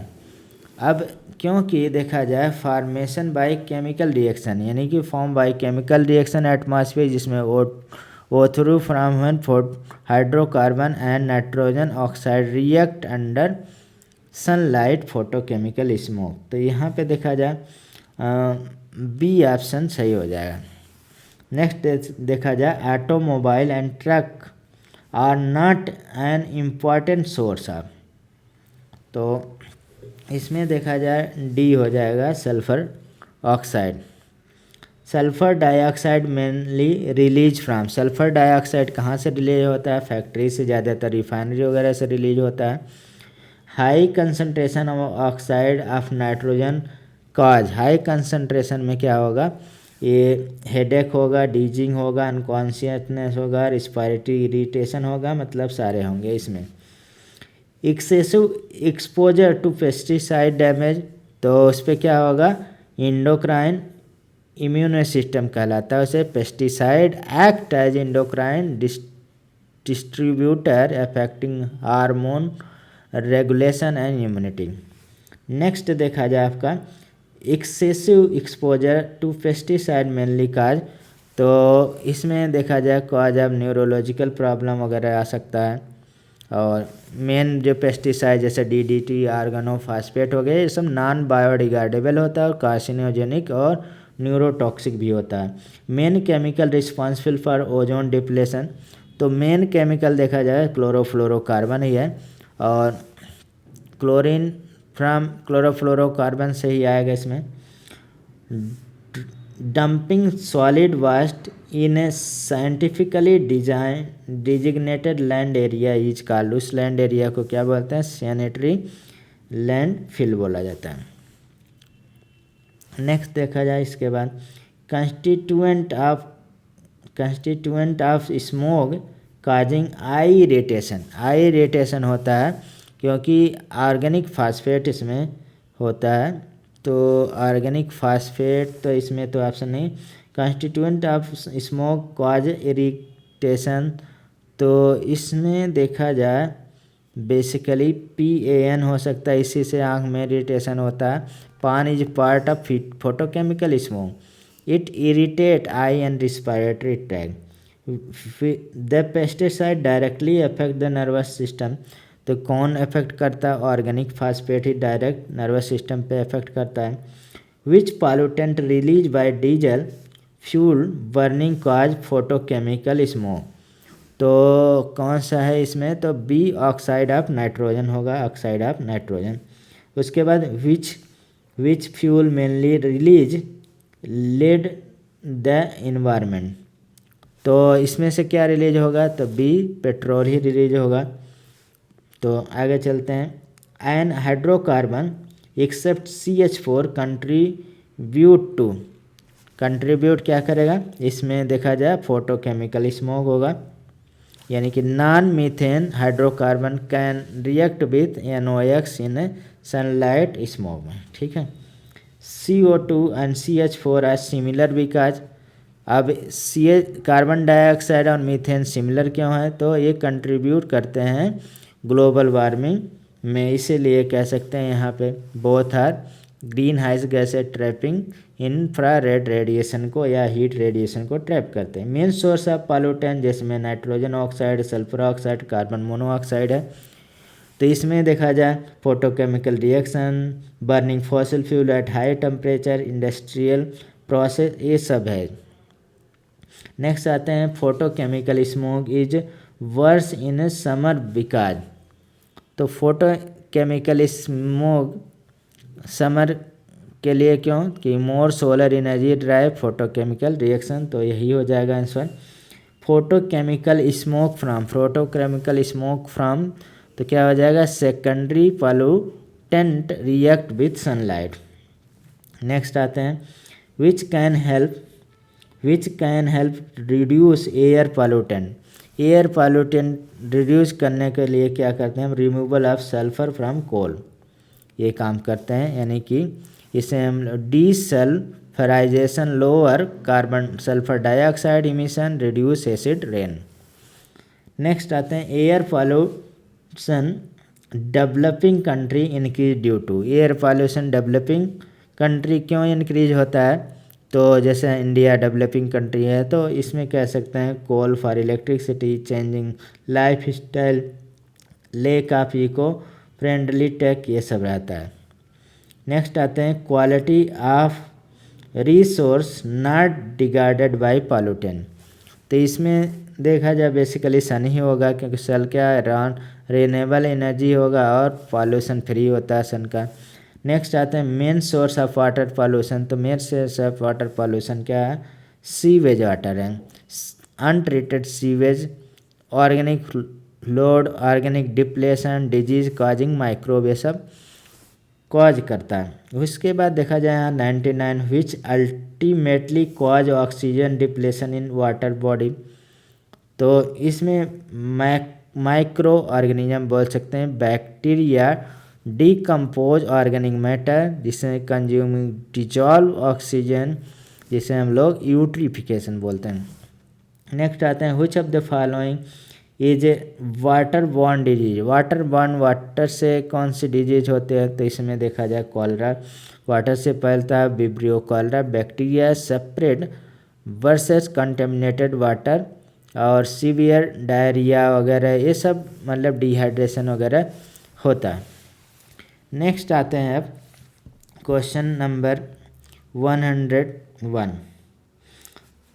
अब क्योंकि देखा जाए फॉर्मेशन बाय केमिकल रिएक्शन, यानी कि form by chemical reaction atmosphere, जिसमें O2 from one hydrocarbon and nitrogen oxide react under sunlight photochemical smoke, तो यहाँ पे देखा जाए बी ऑप्शन सही हो जाएगा। नेक्स्ट देखा जाए automobile and truck are not an important source of, तो इसमें देखा जाए डी हो जाएगा sulphur oxide. Sulphur dioxide mainly release from, sulphur dioxide कहाँ से रिलीज होता है, फैक्ट्री से, ज़्यादातर रिफाइनरी वगैरह से रिलीज होता है। High concentration of oxide of nitrogen cause, high concentration में क्या होगा, ये हेडेक होगा, डीजिंग होगा, अनकॉन्शियसनेस होगा, रिस्पायरेटरी इरिटेशन होगा, मतलब सारे होंगे इसमें। Excessive exposure to pesticide damage, तो उस पर क्या होगा, एंडोक्राइन इम्यून सिस्टम कहलाता है उसे। Pesticide act as endocrine distributor affecting hormone regulation and immunity. Next देखा जाए आपका excessive exposure to pesticide mainly cause, तो इसमें देखा जाए कॉज ऑफ न्यूरोलॉजिकल प्रॉब्लम वगैरह आ सकता है। और मेन जो पेस्टिसाइड जैसे DDT, ऑर्गेनोफॉस्फेट हो गए, ये सब नॉन बायोडिग्रेडेबल होता है और कार्सिनोजेनिक और न्यूरोटॉक्सिक भी होता है। Main chemical responsible for ozone depletion, तो मेन केमिकल देखा जाए क्लोरोफ्लोरोकार्बन ही है, और क्लोरीन फ्रॉम क्लोरोफ्लोरोकार्बन से ही आएगा इसमें। Dumping solid waste in a scientifically designated land area is called, उस लैंड एरिया को क्या बोलते हैं, सैनिटरी लैंडफिल बोला जाता है। नेक्स्ट देखा जाए इसके बाद constituent of smoke causing I irritation होता है क्योंकि ऑर्गेनिक फास्फेट इसमें होता है, तो ऑर्गेनिक फास्फेट तो इसमें तो ऑप्शन नहीं। Constituent of smoke cause irritation, तो इसमें देखा जाए बेसिकली PAN हो सकता है, इसी से आँख में इरिटेशन होता है। PAN is part of photochemical smog, it irritate eye and respiratory tract. The pesticide directly affect the nervous system, तो कौन अफेक्ट करता है, ऑर्गेनिक फास्फेट ही डायरेक्ट नर्वस सिस्टम पे अफेक्ट करता है। Which pollutant release by diesel fuel burning cause photochemical smoke, तो कौन सा है इसमें, तो बी ऑक्साइड ऑफ नाइट्रोजन होगा, ऑक्साइड ऑफ नाइट्रोजन। उसके बाद which fuel mainly release lead the environment, तो इसमें से क्या रिलीज होगा, तो बी पेट्रोल ही रिलीज होगा। तो आगे चलते हैं। N hydrocarbon accept CH4 contribute क्या करेगा, इसमें देखा जाए फोटोकेमिकल स्मोक होगा। यानी कि non methane hydrocarbon can react with NOx in sunlight smoke में, ठीक है। CO2 and CH4 are similar because, अब कार्बन डाइऑक्साइड और मीथेन सिमिलर क्यों है, तो ये कंट्रीब्यूट करते हैं ग्लोबल वार्मिंग में, इसीलिए कह सकते हैं यहाँ पे both are green house gases trapping infrared radiation को या हीट रेडिएशन को ट्रैप करते हैं। मेन सोर्स ऑफ पॉल्यूटेंट जिसमें nitrogen oxide, sulphur oxide, carbon monoxide है। तो इसमें देखा जाए photochemical reaction, burning fossil fuel at high temperature, industrial process, ये सब है। नेक्स्ट आते हैं photochemical smoke is worse in summer because, तो फोटोकेमिकल स्मोक समर के लिए क्यों, कि more solar energy drive photochemical reaction, तो यही हो जाएगा आंसर। फोटोकेमिकल स्मोक फ्रॉम, तो क्या हो जाएगा, secondary pollutant react with sunlight. Next आते हैं which can help reduce air pollutant, air pollutant reduce करने के लिए क्या करते हैं हम, removal of sulphur from coal, ये काम करते हैं, यानी कि इसे हम desulphurisation, lower carbon sulphur dioxide emission, reduce acid rain. Next आते हैं air pollution developing country increase due to, air pollution developing country क्यों इंक्रीज होता है, तो जैसे इंडिया डेवलपिंग कंट्री है तो इसमें कह सकते हैं coal for electricity, changing life style, lack of eco friendly tech, ये सब रहता है। नेक्स्ट आते हैं quality of resource not degraded by pollutant, तो इसमें देखा जाए बेसिकली सन ही होगा, क्योंकि सन क्या है, रिन्यूएबल एनर्जी होगा और पॉल्यूशन फ्री होता है सन का। नेक्स्ट आते हैं main source of water pollution, तो main source of water pollution क्या है, सीवेज वाटर है, untreated sewage, organic load, organic depletion, disease causing microbe, ये सब कॉज करता है। उसके बाद देखा जाए यहाँ 99 which ultimately cause oxygen depletion in water body, तो इसमें माइक्रो ऑर्गेनिज्म बोल सकते हैं, बैक्टीरिया, डिकम्पोज ऑर्गेनिक मैटर जिसे कंज्यूमिंग डिजॉल्व ऑक्सीजन, जिसे हम लोग यूट्रिफिकेशन बोलते हैं। नेक्स्ट आते हैं which of the following is water borne disease, water से कौन सी डिजीज होते हैं, तो इसमें देखा जाए कॉलरा वाटर से फैलता है, vibrio cholera, bacteria spread versus contaminated water, और सीवियर डायरिया वगैरह, ये सब मतलब डिहाइड्रेशन वगैरह होता है। नेक्स्ट आते हैं अब क्वेश्चन नंबर 101,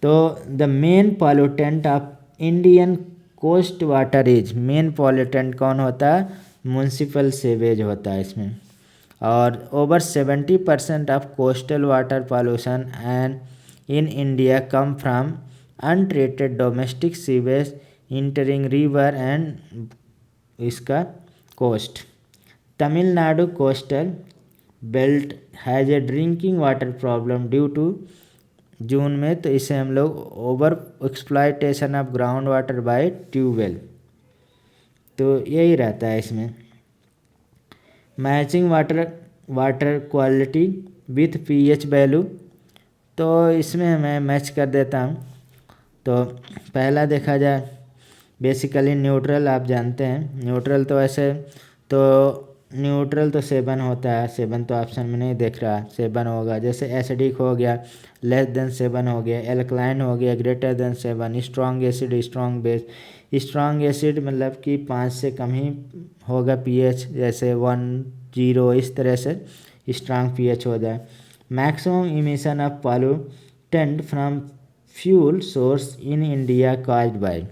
तो the main pollutant of Indian coast water is, main pollutant कौन होता है, म्यूनसिपल सीवेज होता है इसमें, और over 70% of coastal water pollution and in India come from untreated domestic sewage entering river and इसका coast. Tamil Nadu coastal belt has a drinking water problem due to, जून में, तो इसे हम लोग over exploitation of ground water bye tubewell, तो यही रहता है इसमें। Matching water quality with pH value, तो इसमें मैं मैच कर देता हूँ। तो पहला देखा जाए बेसिकली न्यूट्रल, आप जानते हैं न्यूट्रल, तो ऐसे तो न्यूट्रल तो 7 होता है, 7 तो ऑप्शन में नहीं देख रहा, 7 होगा। जैसे एसिडिक हो गया, लेस देन 7 हो गया, एल्कलाइन हो गया, greater than 7, strong acid, strong base, strong acid मतलब कि 5 से कम ही होगा pH, जैसे 1, 0, इस तरह से स्ट्रॉन्ग pH हो जाए। Maximum emission of pollutant from fuel source in India caused by,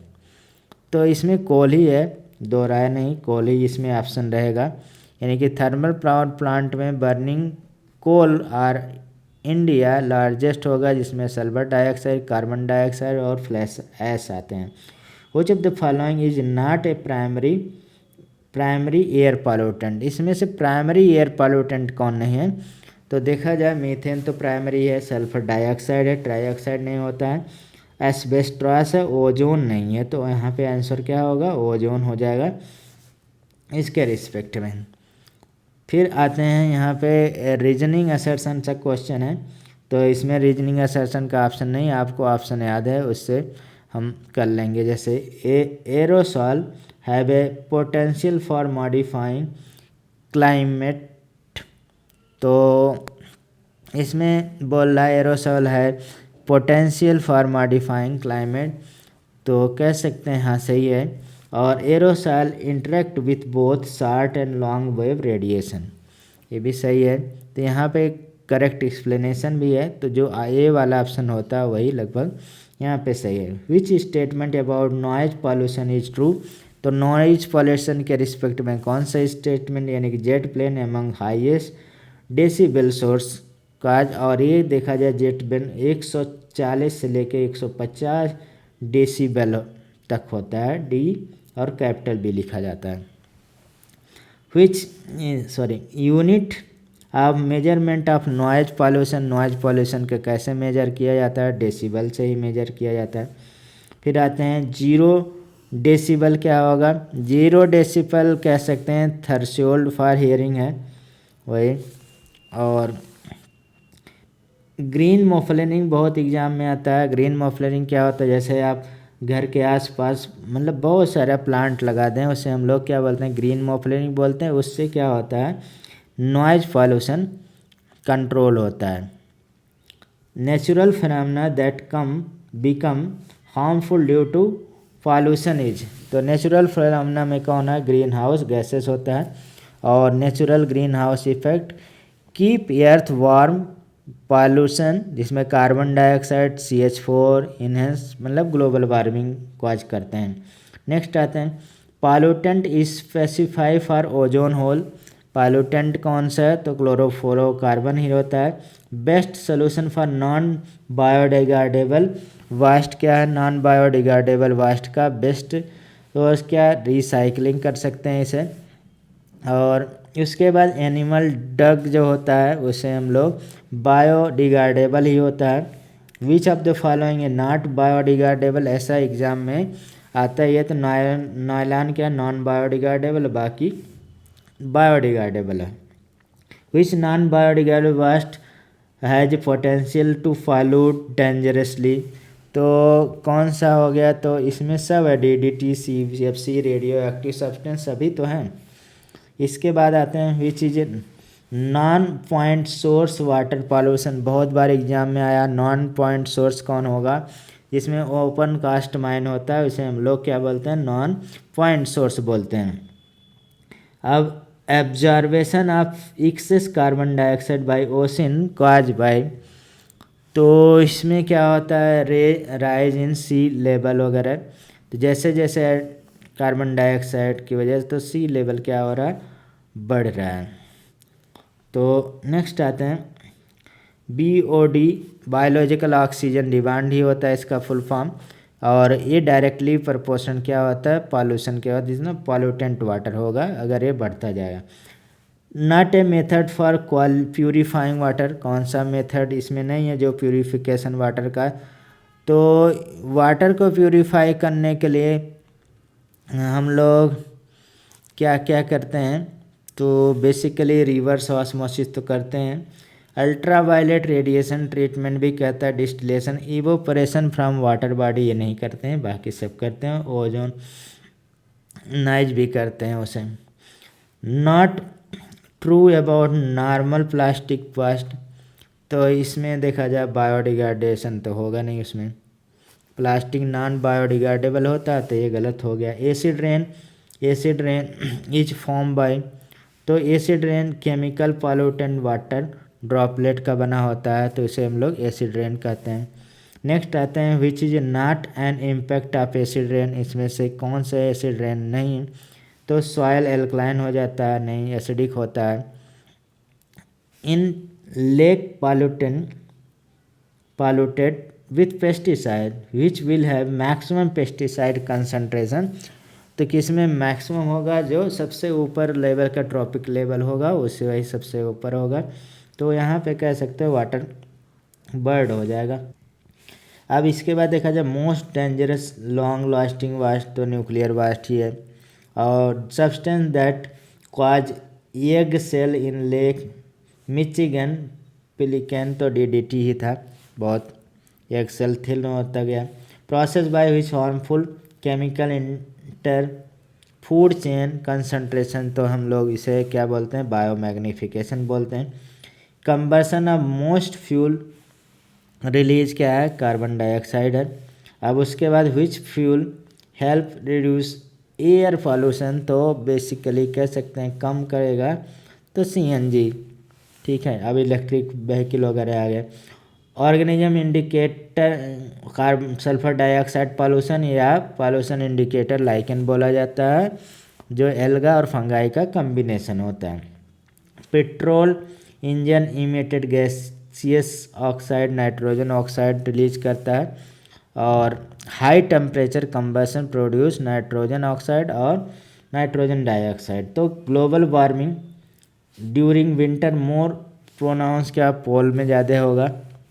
तो इसमें कोल ही है, दो राय नहीं, कोल ही इसमें ऑप्शन रहेगा। यानी कि थर्मल पावर प्लांट में बर्निंग कोल और इंडिया लार्जेस्ट होगा, जिसमें सल्फर डाइऑक्साइड, कार्बन डाइऑक्साइड और फ्लैश ऐश आते हैं। Which of the following is not a primary air pollutant, इसमें से प्राइमरी एयर पॉल्यूटेंट कौन नहीं है, तो देखा जाए मीथेन तो प्राइमरी है, सल्फर डाइऑक्साइड है, ट्राइऑक्साइड नहीं होता है, एस्बेस्टॉस है, ओजोन नहीं है, तो यहाँ पे आंसर क्या होगा, ओजोन हो जाएगा इसके रिस्पेक्ट में। फिर आते हैं यहाँ पे रीजनिंग असर्शन का क्वेश्चन है, तो इसमें रीजनिंग असर्शन का ऑप्शन नहीं, आपको ऑप्शन याद है उससे हम कर लेंगे। जैसे aerosol have a potential for modifying climate, तो इसमें बोल रहा है एरोसॉल है पोटेंशियल फॉर मॉडिफाइंग क्लाइमेट, तो कह सकते हैं हाँ सही है। और aerosol interact with both short and long wave radiation, ये भी सही है। तो यहाँ पे करेक्ट एक्सप्लेनेशन भी है, तो जो ए वाला ऑप्शन होता है वही लगभग यहाँ पे सही है। Which statement about noise pollution is true, तो नॉइज पॉल्यूशन के रिस्पेक्ट में कौन सा स्टेटमेंट, यानी कि jet plane among highest decibel source cause, और ये देखा जाए जेट प्लेन 140 से लेके 150 डेसिबल तक होता है, डी और कैपिटल बी लिखा जाता है। Unit of measurement of noise pollution, noise pollution का कैसे मेजर किया जाता है, डेसिबल से ही मेजर किया जाता है। फिर आते हैं 0 डेसिबल क्या होगा, 0 डेसिबल कह सकते हैं थ्रेशोल्ड फॉर हियरिंग है वही। और ग्रीन मफलिंग बहुत एग्जाम में आता है, ग्रीन मफलिंग क्या होता है, जैसे आप घर के आसपास मतलब बहुत सारा प्लांट लगा दें, उसे हम लोग क्या बोलते हैं, ग्रीन मफलिंग बोलते हैं। उससे क्या होता है, नॉइज पॉल्यूशन कंट्रोल होता है। Natural phenomena that become harmful due to pollution is, तो नेचुरल फिनोमेना में कौन है, ग्रीन हाउस गैसेस होता है। और natural green house effect keep earth warm, pollution जिसमें कार्बन डाइऑक्साइड CH4 इनहेंस मतलब ग्लोबल वार्मिंग कॉज करते हैं। नेक्स्ट आते हैं pollutant is specify for ozone hole, pollutant कौन सा है, तो क्लोरोफ्लोरोकार्बन ही होता है। Best solution for non biodegradable waste क्या है, नॉन बायोडिग्रेडेबल वास्ट का बेस्ट तो क्या रिसाइकलिंग कर सकते हैं इसे। और उसके बाद एनिमल डग जो होता है उसे हम लोग बायोडिग्रेडेबल ही होता है। Which of the following A not biodegradable, ऐसा एग्जाम में आता है, तो नायलॉन क्या नॉन बायोडिग्रेडेबल, बाकी बायोडिग्रेडेबल है। Which non biodegradable waste has potential to pollute dangerously, तो कौन सा हो गया, तो इसमें सब है DDT, CFC, radio active substance सभी तो हैं। इसके बाद आते हैं which is non point source water pollution, बहुत बार एग्जाम में आया, नॉन पॉइंट सोर्स कौन होगा, जिसमें ओपन कास्ट माइन होता है उसे हम लोग क्या बोलते हैं, नॉन पॉइंट सोर्स बोलते हैं। अब absorption of excess carbon dioxide by ocean cause by, तो इसमें क्या होता है, राइज इन सी लेवल वगैरह, तो जैसे जैसे कार्बन डाइऑक्साइड की वजह से तो सी लेवल क्या हो रहा है, बढ़ रहा है। तो नेक्स्ट आते हैं BOD बायोलॉजिकल ऑक्सीजन डिमांड ही होता है इसका फुल फॉर्म, और ये डायरेक्टली प्रोपोर्शन क्या होता है पॉल्यूशन के बाद, जिसमें पॉल्यूटेंट वाटर होगा अगर ये बढ़ता जाएगा। Not a method for purifying water, कौन सा मेथड इसमें नहीं है जो प्यूरिफिकेशन वाटर का, तो वाटर को प्यूरिफाई करने के लिए हम लोग क्या क्या करते हैं, तो बेसिकली रिवर्स ऑस्मोसिस तो करते हैं, अल्ट्रावायलेट रेडिएशन ट्रीटमेंट भी कहता है, distillation, evaporation from water body ये नहीं करते हैं, बाकी सब करते हैं, ओजोन नाइज भी करते हैं उसे। Not true about normal plastic waste, तो इसमें देखा जाए बायोडिग्रेडेशन तो होगा नहीं, उसमें प्लास्टिक नॉन बायोडिग्रेडेबल होता है, तो ये गलत हो गया। Acid rain is form by, तो acid rain chemical pollutant water droplet का बना होता है, तो इसे हम लोग एसिड रेन कहते हैं। नेक्स्ट आते हैं which is not an impact of acid rain, इसमें से कौन सा एसिड रेन नहीं, तो सॉयल एल्कलाइन हो जाता है, नहीं एसिडिक होता है। इन lake polluted with pesticide which will have maximum pesticide concentration, तो किसमें मैक्सिमम होगा, जो सबसे ऊपर लेवल का ट्रॉपिक लेवल होगा उससे वही सबसे ऊपर होगा, तो यहाँ पे कह सकते हो वाटर बर्ड हो जाएगा। अब इसके बाद देखा जाए most dangerous long lasting waste तो न्यूक्लियर वास्ट ही है। और substance that cause egg shell in lake Michigan pelican तो डीडीटी ही था, बहुत एग सेल थिन होता गया। Process by which harmful chemical inter food chain concentration तो हम लोग इसे क्या बोलते हैं, बायोमैग्निफिकेशन बोलते हैं। Combustion of most fuel release क्या है, कार्बन डाइऑक्साइड है। अब उसके बाद which fuel help reduce air pollution तो बेसिकली कह सकते हैं कम करेगा तो सीएनजी, ठीक है। अब इलेक्ट्रिक व्हीकल वगैरह आ गए। Organism indicator carbon sulphur dioxide pollution या पॉल्यूशन इंडिकेटर लाइकेन बोला जाता है, जो एल्गा और फंगाई का कम्बिनेशन होता है। Petrol engine emitted gaseous oxide nitrogen oxide release करता है। और high temperature combustion produce nitrogen oxide और नाइट्रोजन डाइऑक्साइड। तो ग्लोबल वार्मिंग ड्यूरिंग विंटर मोर प्रोनाउंस क्या पोल में ज़्यादा होगा,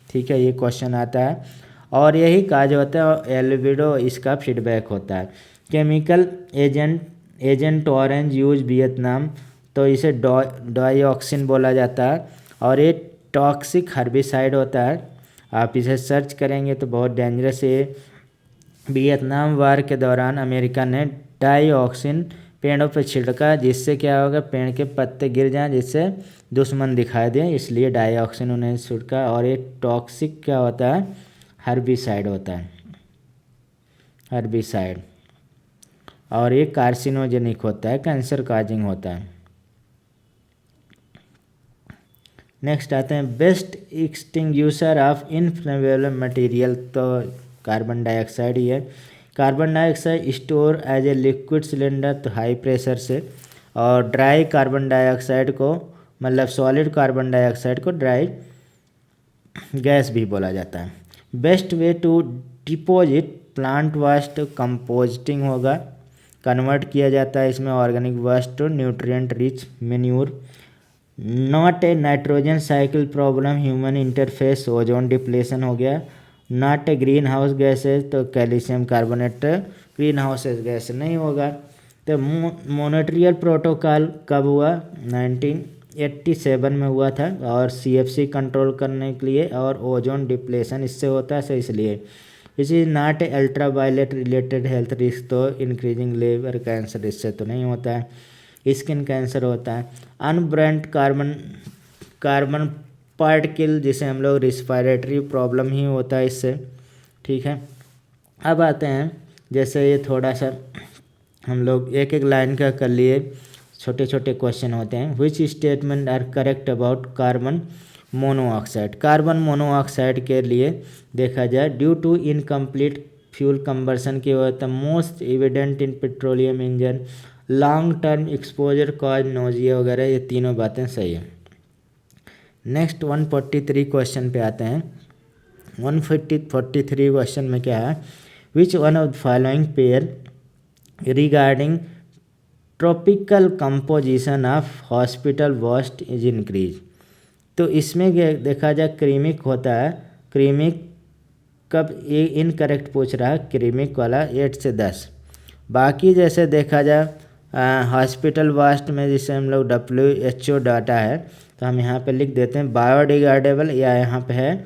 ठीक है, ये क्वेश्चन आता है। और यही काज होता है और एल्बिडो इसका फीडबैक होता है। Chemical agent orange use Vietnam तो इसे डाइऑक्सिन बोला जाता है और ये टॉक्सिक हर्बिसाइड होता है। आप इसे सर्च करेंगे तो बहुत डेंजरस है। वियतनाम वार के दौरान अमेरिका ने डाइऑक्सिन पेड़ों पर छिड़का, जिससे क्या होगा, पेड़ के पत्ते गिर जाएं, जिससे दुश्मन दिखाई दें, इसलिए डाइऑक्सिन उन्हें छिड़का। और ये टॉक्सिक क्या होता है, हर्बिसाइड होता है, हर्बिसाइड। और ये कार्सिनोजेनिक होता है, कैंसर काजिंग होता है। नेक्स्ट आते हैं best extinguisher of inflammable material तो कार्बन डाइऑक्साइड ही है। Carbon dioxide store as a liquid cylinder तो हाई प्रेशर से। और ड्राई कार्बन डाइऑक्साइड को मतलब सॉलिड कार्बन डाइऑक्साइड को ड्राई गैस भी बोला जाता है। Best way to deposit plant waste composting होगा, कन्वर्ट किया जाता है इसमें organic waste to nutrient rich manure. Not a nitrogen cycle problem human interface ozone depletion हो गया। Not a green house gases तो calcium carbonate green house gas नहीं होगा। तो मॉन्ट्रियल प्रोटोकॉल कब हुआ, 1987 में हुआ था। और सीएफसी कंट्रोल करने के लिए और ओजोन डिप्लेशन इससे होता है, इसलिए it is not a ultraviolet related health risk तो इंक्रीजिंग लिवर कैंसर इससे तो नहीं होता है, स्किन कैंसर होता है। अनब्रेंट कार्बन पार्टिकल जिसे हम लोग रिस्पायरेटरी प्रॉब्लम ही होता है इससे, ठीक है। अब आते हैं जैसे ये थोड़ा सा हम लोग एक एक लाइन का कर लिए, छोटे छोटे क्वेश्चन होते हैं। Which statement are correct about carbon monoxide. Carbon monoxide के लिए देखा जाए due to incomplete fuel combustion की वजह most evident in petroleum engine, long term exposure cause nausea वगैरह, ये तीनों बातें सही है। नेक्स्ट 143 क्वेश्चन पे आते हैं। 143 क्वेश्चन में क्या है, which one of the following pair regarding tropical composition of hospital waste is increase. तो इसमें देखा जाए क्रीमिक होता है, क्रीमिक कब ये इनकरेक्ट पूछ रहा है, क्रीमिक वाला 8 से 10। बाकी जैसे देखा जाए हॉस्पिटल वेस्ट में जिसे हम लोग WHO डाटा है तो हम यहाँ पे लिख देते हैं बायोडिग्रेडेबल, या यहाँ पे है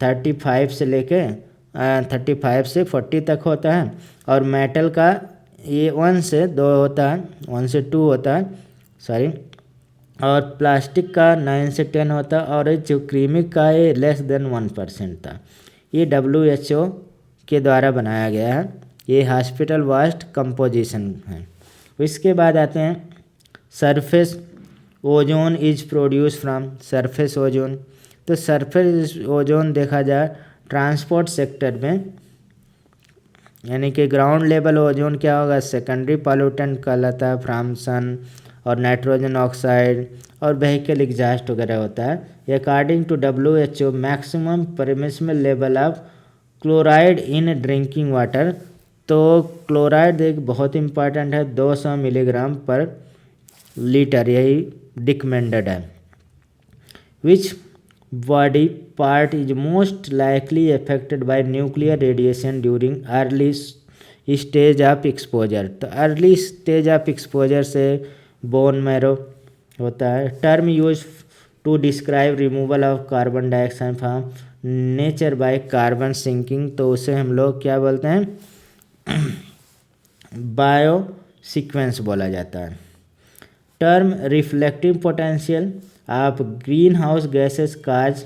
35 से लेके 35 से 40 तक होता है। और मेटल का ये 1 से 2 होता है, 1 से 2 होता है सॉरी। और प्लास्टिक का 9 से 10 होता है। और जो क्रीमिक का ये लेस देन 1% था। ये WHO के द्वारा बनाया गया है, ये हॉस्पिटल वेस्ट कंपोजिशन है। इसके बाद आते हैं surface ozone is produce from surface ozone. तो सरफेस ओजोन देखा जाए ट्रांसपोर्ट सेक्टर में, यानी कि ग्राउंड लेवल ओजोन क्या होगा, सेकेंडरी पॉल्यूटेंट कहलाता है फ्रॉम सन और नाइट्रोजन ऑक्साइड और व्हीकल एग्जॉस्ट वगैरह होता है। According to WHO maximum permissible level of chloride in drinking water. तो क्लोराइड एक बहुत इंपॉर्टेंट है, 200 मिलीग्राम पर लीटर, यही रिकमेंडेड है। विच body part is most likely affected by nuclear radiation during early stage of exposure. तो अर्ली स्टेज ऑफ एक्सपोजर से बोन मैरो होता है। Term use to describe removal of carbon dioxide from nature by carbon sinking, तो उसे हम लोग क्या बोलते हैं, बायो सीक्वेंस बोला जाता है। Term reflective potential of green house gases cause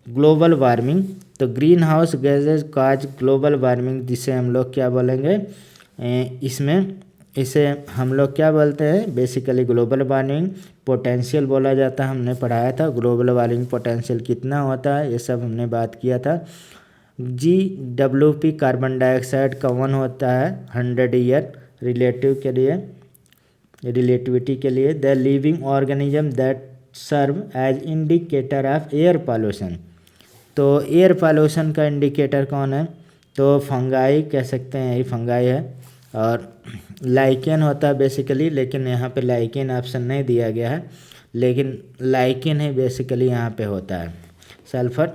global warming, तो ग्रीन हाउस गैसेस काज ग्लोबल वार्मिंग जिसे हम लोग क्या बोलेंगे, इसे हम लोग क्या बोलते हैं, बेसिकली ग्लोबल वार्मिंग पोटेंशियल बोला जाता है। हमने पढ़ाया था ग्लोबल वार्मिंग पोटेंशियल कितना होता है, ये सब हमने बात किया था। GWP कार्बन डाइऑक्साइड का 1 होता है 100 ईयर रिलेटिविटी के लिए। The living organism that serve as indicator of air pollution, तो एयर पॉल्यूशन का इंडिकेटर कौन है, तो फंगाई कह सकते हैं, यही फंगाई है। और लाइकेन होता है बेसिकली, लेकिन यहाँ पे लाइकेन ऑप्शन नहीं दिया गया है, लेकिन लाइकेन ही बेसिकली यहाँ पे होता है सल्फर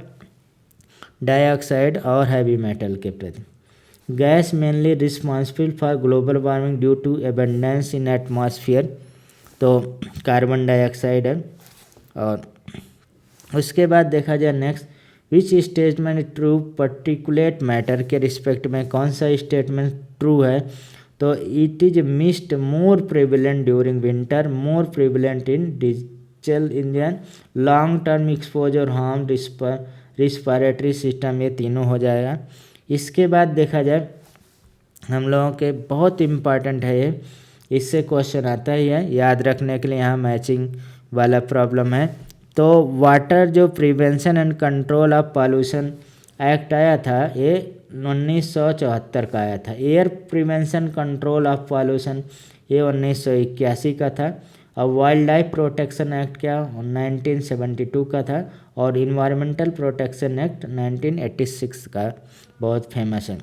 डाइऑक्साइड और हैवी मेटल के प्रति। Gas mainly responsible for global warming due to abundance in atmosphere, तो कार्बन डाइऑक्साइड है। और उसके बाद देखा जाए next, which statement true particulate matter के रिस्पेक्ट में कौन सा स्टेटमेंट ट्रू है, तो it is mist more prevalent during winter, more prevalent in diesel engine, long term exposure harm respiratory system, ये तीनों हो जाएगा। इसके बाद देखा जाए हम लोगों के बहुत इम्पॉर्टेंट है ये, इससे क्वेश्चन आता ही है, याद रखने के लिए यहाँ मैचिंग वाला प्रॉब्लम है। तो वाटर जो prevention and control of pollution act आया था, ये 1974 का आया था। Air prevention control of pollution ये 1981 का था। और वाइल्ड लाइफ प्रोटेक्शन एक्ट क्या 1972 का था। और इन्वायरमेंटल प्रोटेक्शन एक्ट 1986 का बहुत फेमस है।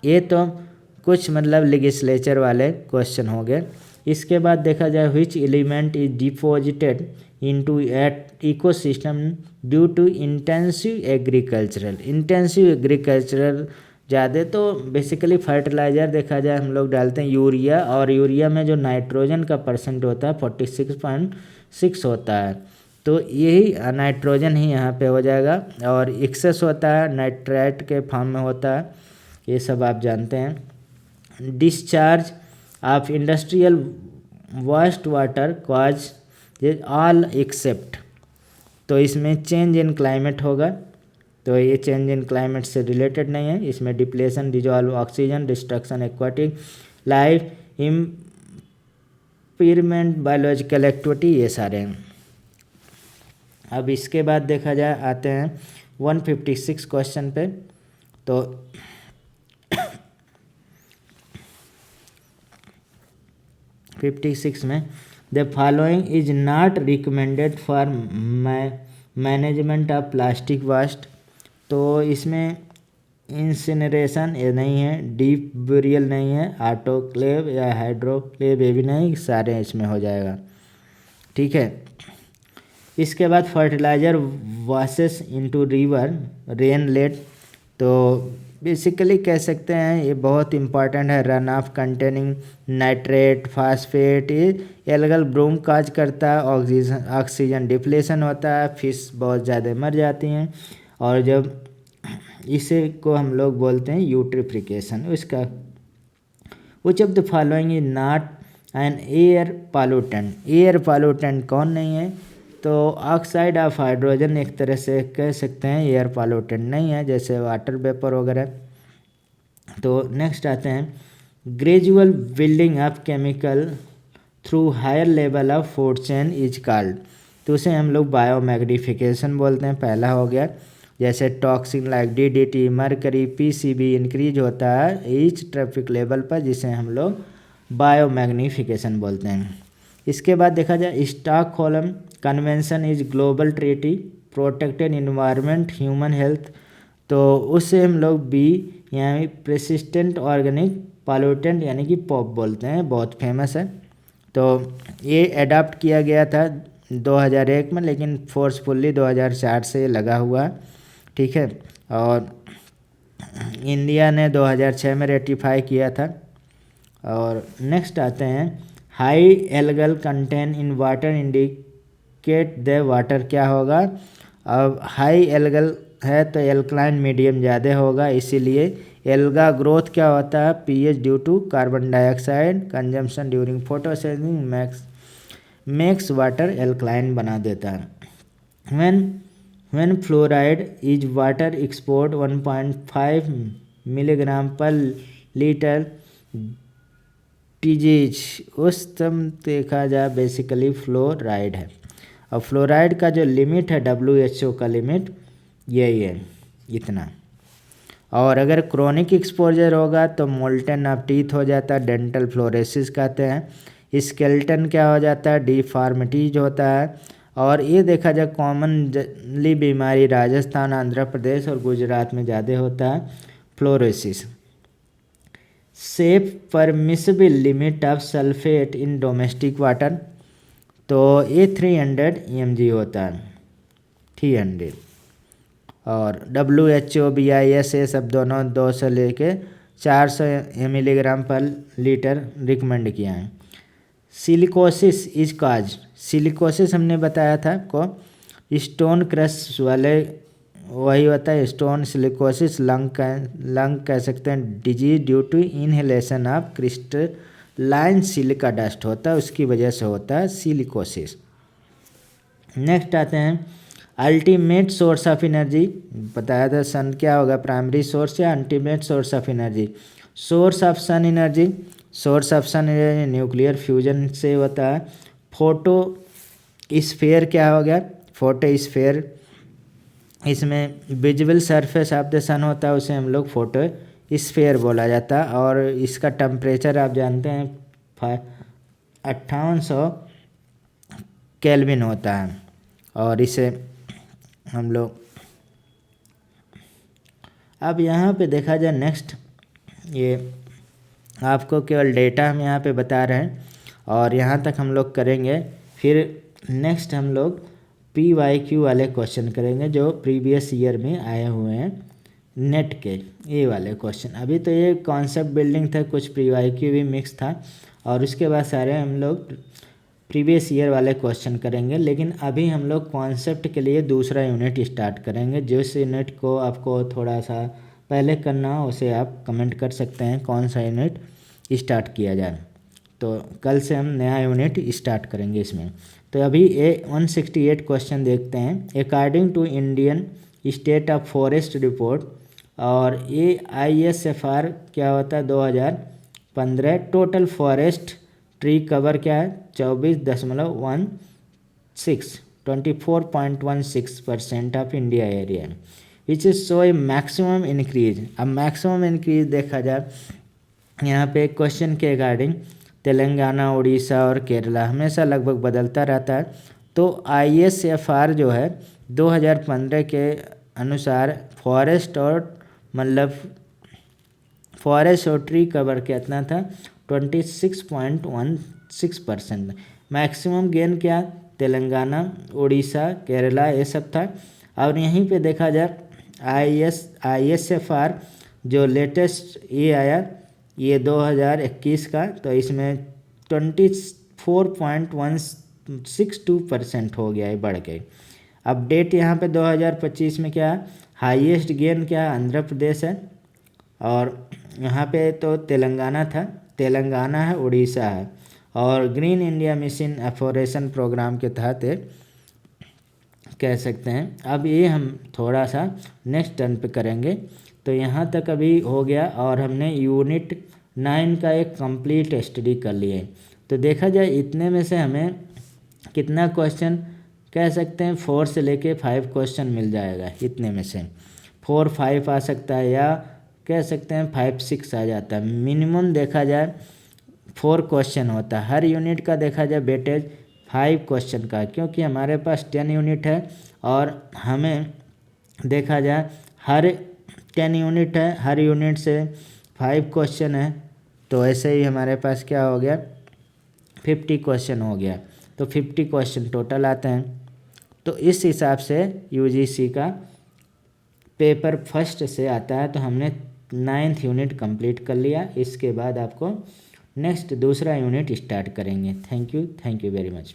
ये तो कुछ मतलब लेजिस्लेचर वाले क्वेश्चन हो गए। इसके बाद देखा जाए which element is deposited into at ecosystem due to intensive agricultural ज़्यादा, तो बेसिकली फर्टिलाइज़र देखा जाए हम लोग डालते हैं यूरिया, और यूरिया में जो नाइट्रोजन का परसेंट होता है 46.6 होता है, तो यही नाइट्रोजन ही यहाँ पे हो जाएगा। और एक्सेस होता है नाइट्रेट के फॉर्म में होता है, ये सब आप जानते हैं। Discharge of industrial waste water cause all except, तो इसमें चेंज इन क्लाइमेट होगा, तो ये चेंज इन क्लाइमेट से रिलेटेड नहीं है। इसमें depletion, dissolve oxygen, destruction aquatic life, impairment biological activity, ये सारे हैं। अब इसके बाद देखा जाए आते हैं 156 क्वेश्चन पे, तो 56 में the following is not recommended for management of plastic waste, तो इसमें इंसिनरेशन ये नहीं है, डीप बुरियल नहीं है, ऑटोक्लेव या हाइड्रोक्लेव ये भी नहीं, सारे इसमें हो जाएगा, ठीक है। इसके बाद fertiliser washes into river rain let, तो बेसिकली कह सकते हैं ये बहुत इंपॉर्टेंट है। Run off containing nitrate phosphate, ये एल्गल ब्रूम काज करता है, ऑक्सीजन डिप्लेशन होता है, फिश बहुत ज़्यादा मर जाती हैं, और जब इसे को हम लोग बोलते हैं यूट्रिफिकेशन। उसका विच of the following is not N air pollutant, air pollutant कौन नहीं है, तो ऑक्साइड ऑफ हाइड्रोजन एक तरह से कह सकते हैं एयर पॉल्यूटेंट नहीं है, जैसे वाटर वेपर वगैरह। तो नेक्स्ट आते हैं gradual building of chemical through higher level of food chain is called, तो उसे हम लोग बायोमैग्नीफिकेशन बोलते हैं, पहला हो गया। जैसे toxin like DDT, mercury, PCB increase होता है ईच ट्रैफिक लेवल पर, जिसे हम लोग बायोमैग्नीफिकेशन बोलते हैं। इसके बाद देखा जाए Stockholm convention is global treaty protected environment human health, तो उससे हम लोग बी यानी प्रेसिस्टेंट ऑर्गेनिक पॉल्यूटेंट यानी कि पॉप बोलते हैं, बहुत फेमस है। तो ये अडॉप्ट किया गया था 2001 में, लेकिन फोर्सफुल्ली 2004 से लगा हुआ, ठीक है। और इंडिया ने 2006 में रेटिफाई किया था। और नेक्स्ट आते हैं, high algal content in water indicate the water, क्या होगा। अब हाई एल्गल है तो एल्कलाइन मीडियम ज़्यादा होगा, इसीलिए एल्गा ग्रोथ क्या होता है, pH due to carbon dioxide consumption during photosynthesis makes water alkaline बना देता है। when fluoride is water export 1.5 milligram per litre टीजीज उस तम देखा जाए बेसिकली फ्लोराइड है। और फ्लोराइड का जो लिमिट है WHO का लिमिट यही है, इतना। और अगर क्रोनिक एक्सपोजर होगा तो मोल्टन ऑफ टीथ हो जाता है, डेंटल फ्लोरेसिस कहते हैं, स्केल्टन क्या हो जाता है, डिफॉर्मिटीज होता है। और ये देखा जाए कॉमनली बीमारी राजस्थान, आंध्र प्रदेश और गुजरात में ज़्यादा होता है, fluorosis. Safe permissible limit of sulphate in domestic water, तो ये 300 mg होता है, 300। और WHO BIS ये सब दोनों 200 लेके 400 मिलीग्राम पर लीटर रिकमेंड किया है। सिलिकोसिस इज काज, सिलिकोसिस हमने बताया था को स्टोन क्रश वाले वही होता है, स्टोन सिलिकोसिस लंग कह सकते हैं disease due to inhalation of crystalline silica dust होता है, उसकी वजह से होता है सिलिकोसिस। नेक्स्ट आते हैं, अल्टीमेट सोर्स ऑफ एनर्जी बताया था, सन क्या होगा, प्राइमरी सोर्स या ultimate source of energy. Source of sun energy, source of sun energy nuclear fusion से होता है। फोटो स्फीयर क्या हो गया, फोटो स्फीयर, इसमें visible surface of the sun होता है, उसे हम लोग फोटो स्फीयर बोला जाता है। और इसका टेम्परेचर आप जानते हैं 5800 केल्विन होता है। और इसे हम लोग अब यहाँ पे देखा जाए, नेक्स्ट ये आपको केवल डेटा हम यहाँ पे बता रहे हैं और यहाँ तक हम लोग करेंगे। फिर नेक्स्ट हम लोग PYQ वाले क्वेश्चन करेंगे जो प्रीवियस ईयर में आए हुए हैं नेट के, ये वाले क्वेश्चन। अभी तो ये कॉन्सेप्ट बिल्डिंग था, कुछ PYQ भी मिक्स था, और उसके बाद सारे हम लोग प्रीवियस ईयर वाले क्वेश्चन करेंगे। लेकिन अभी हम लोग कॉन्सेप्ट के लिए दूसरा यूनिट स्टार्ट करेंगे। जिस यूनिट को आपको थोड़ा सा पहले करना हो उसे आप कमेंट कर सकते हैं कौन सा यूनिट स्टार्ट किया जाए, तो कल से हम नया यूनिट स्टार्ट करेंगे इसमें। तो अभी 168 क्वेश्चन देखते हैं। According to Indian state of forest report, और ये ISFR क्या होता है 2015, टोटल फॉरेस्ट ट्री कवर क्या है 24.16% of India area, which is so A maximum increase. अब मैक्सिमम इंक्रीज देखा जाए यहाँ पे क्वेश्चन के अकॉर्डिंग तेलंगाना, उड़ीसा और केरला हमेशा लगभग बदलता रहता है। तो ISFR जो है 2015 के अनुसार फॉरेस्ट और ट्री कवर कितना था 26.16%। मैक्सिमम गेन क्या तेलंगाना, उड़ीसा, केरला ये सब था। और यहीं पे देखा जाए ISFR जो लेटेस्ट ये आया ये 2021 का, तो इसमें 24.162% हो गया है, बढ़ गए। अपडेट यहाँ पे 2025 में क्या हाईएस्ट गेन क्या आंध्र प्रदेश है, और यहाँ पे तो तेलंगाना है, उड़ीसा है। और ग्रीन इंडिया मिशन एफोरेशन प्रोग्राम के तहत कह सकते हैं। अब ये हम थोड़ा सा नेक्स्ट टर्न पे करेंगे। तो यहाँ तक अभी हो गया और हमने यूनिट 9 का एक कंप्लीट स्टडी कर लिए। तो देखा जाए इतने में से हमें कितना क्वेश्चन कह सकते हैं 4 से लेके 5 क्वेश्चन मिल जाएगा। इतने में से 4-5 आ सकता है, या कह सकते हैं 5-6 आ जाता है। मिनिमम देखा जाए 4 क्वेश्चन होता है हर यूनिट का। देखा जाए वेटेज 5 क्वेश्चन का, क्योंकि हमारे पास 10 यूनिट है और हमें देखा जाए हर 10 यूनिट है, हर यूनिट से 5 क्वेश्चन है। तो ऐसे ही हमारे पास क्या हो गया 50 क्वेश्चन हो गया। तो 50 क्वेश्चन टोटल आते हैं। तो इस हिसाब से यूजीसी का पेपर फर्स्ट से आता है। तो हमने 9th यूनिट कंप्लीट कर लिया। इसके बाद आपको नेक्स्ट दूसरा यूनिट स्टार्ट करेंगे। Thank you very much.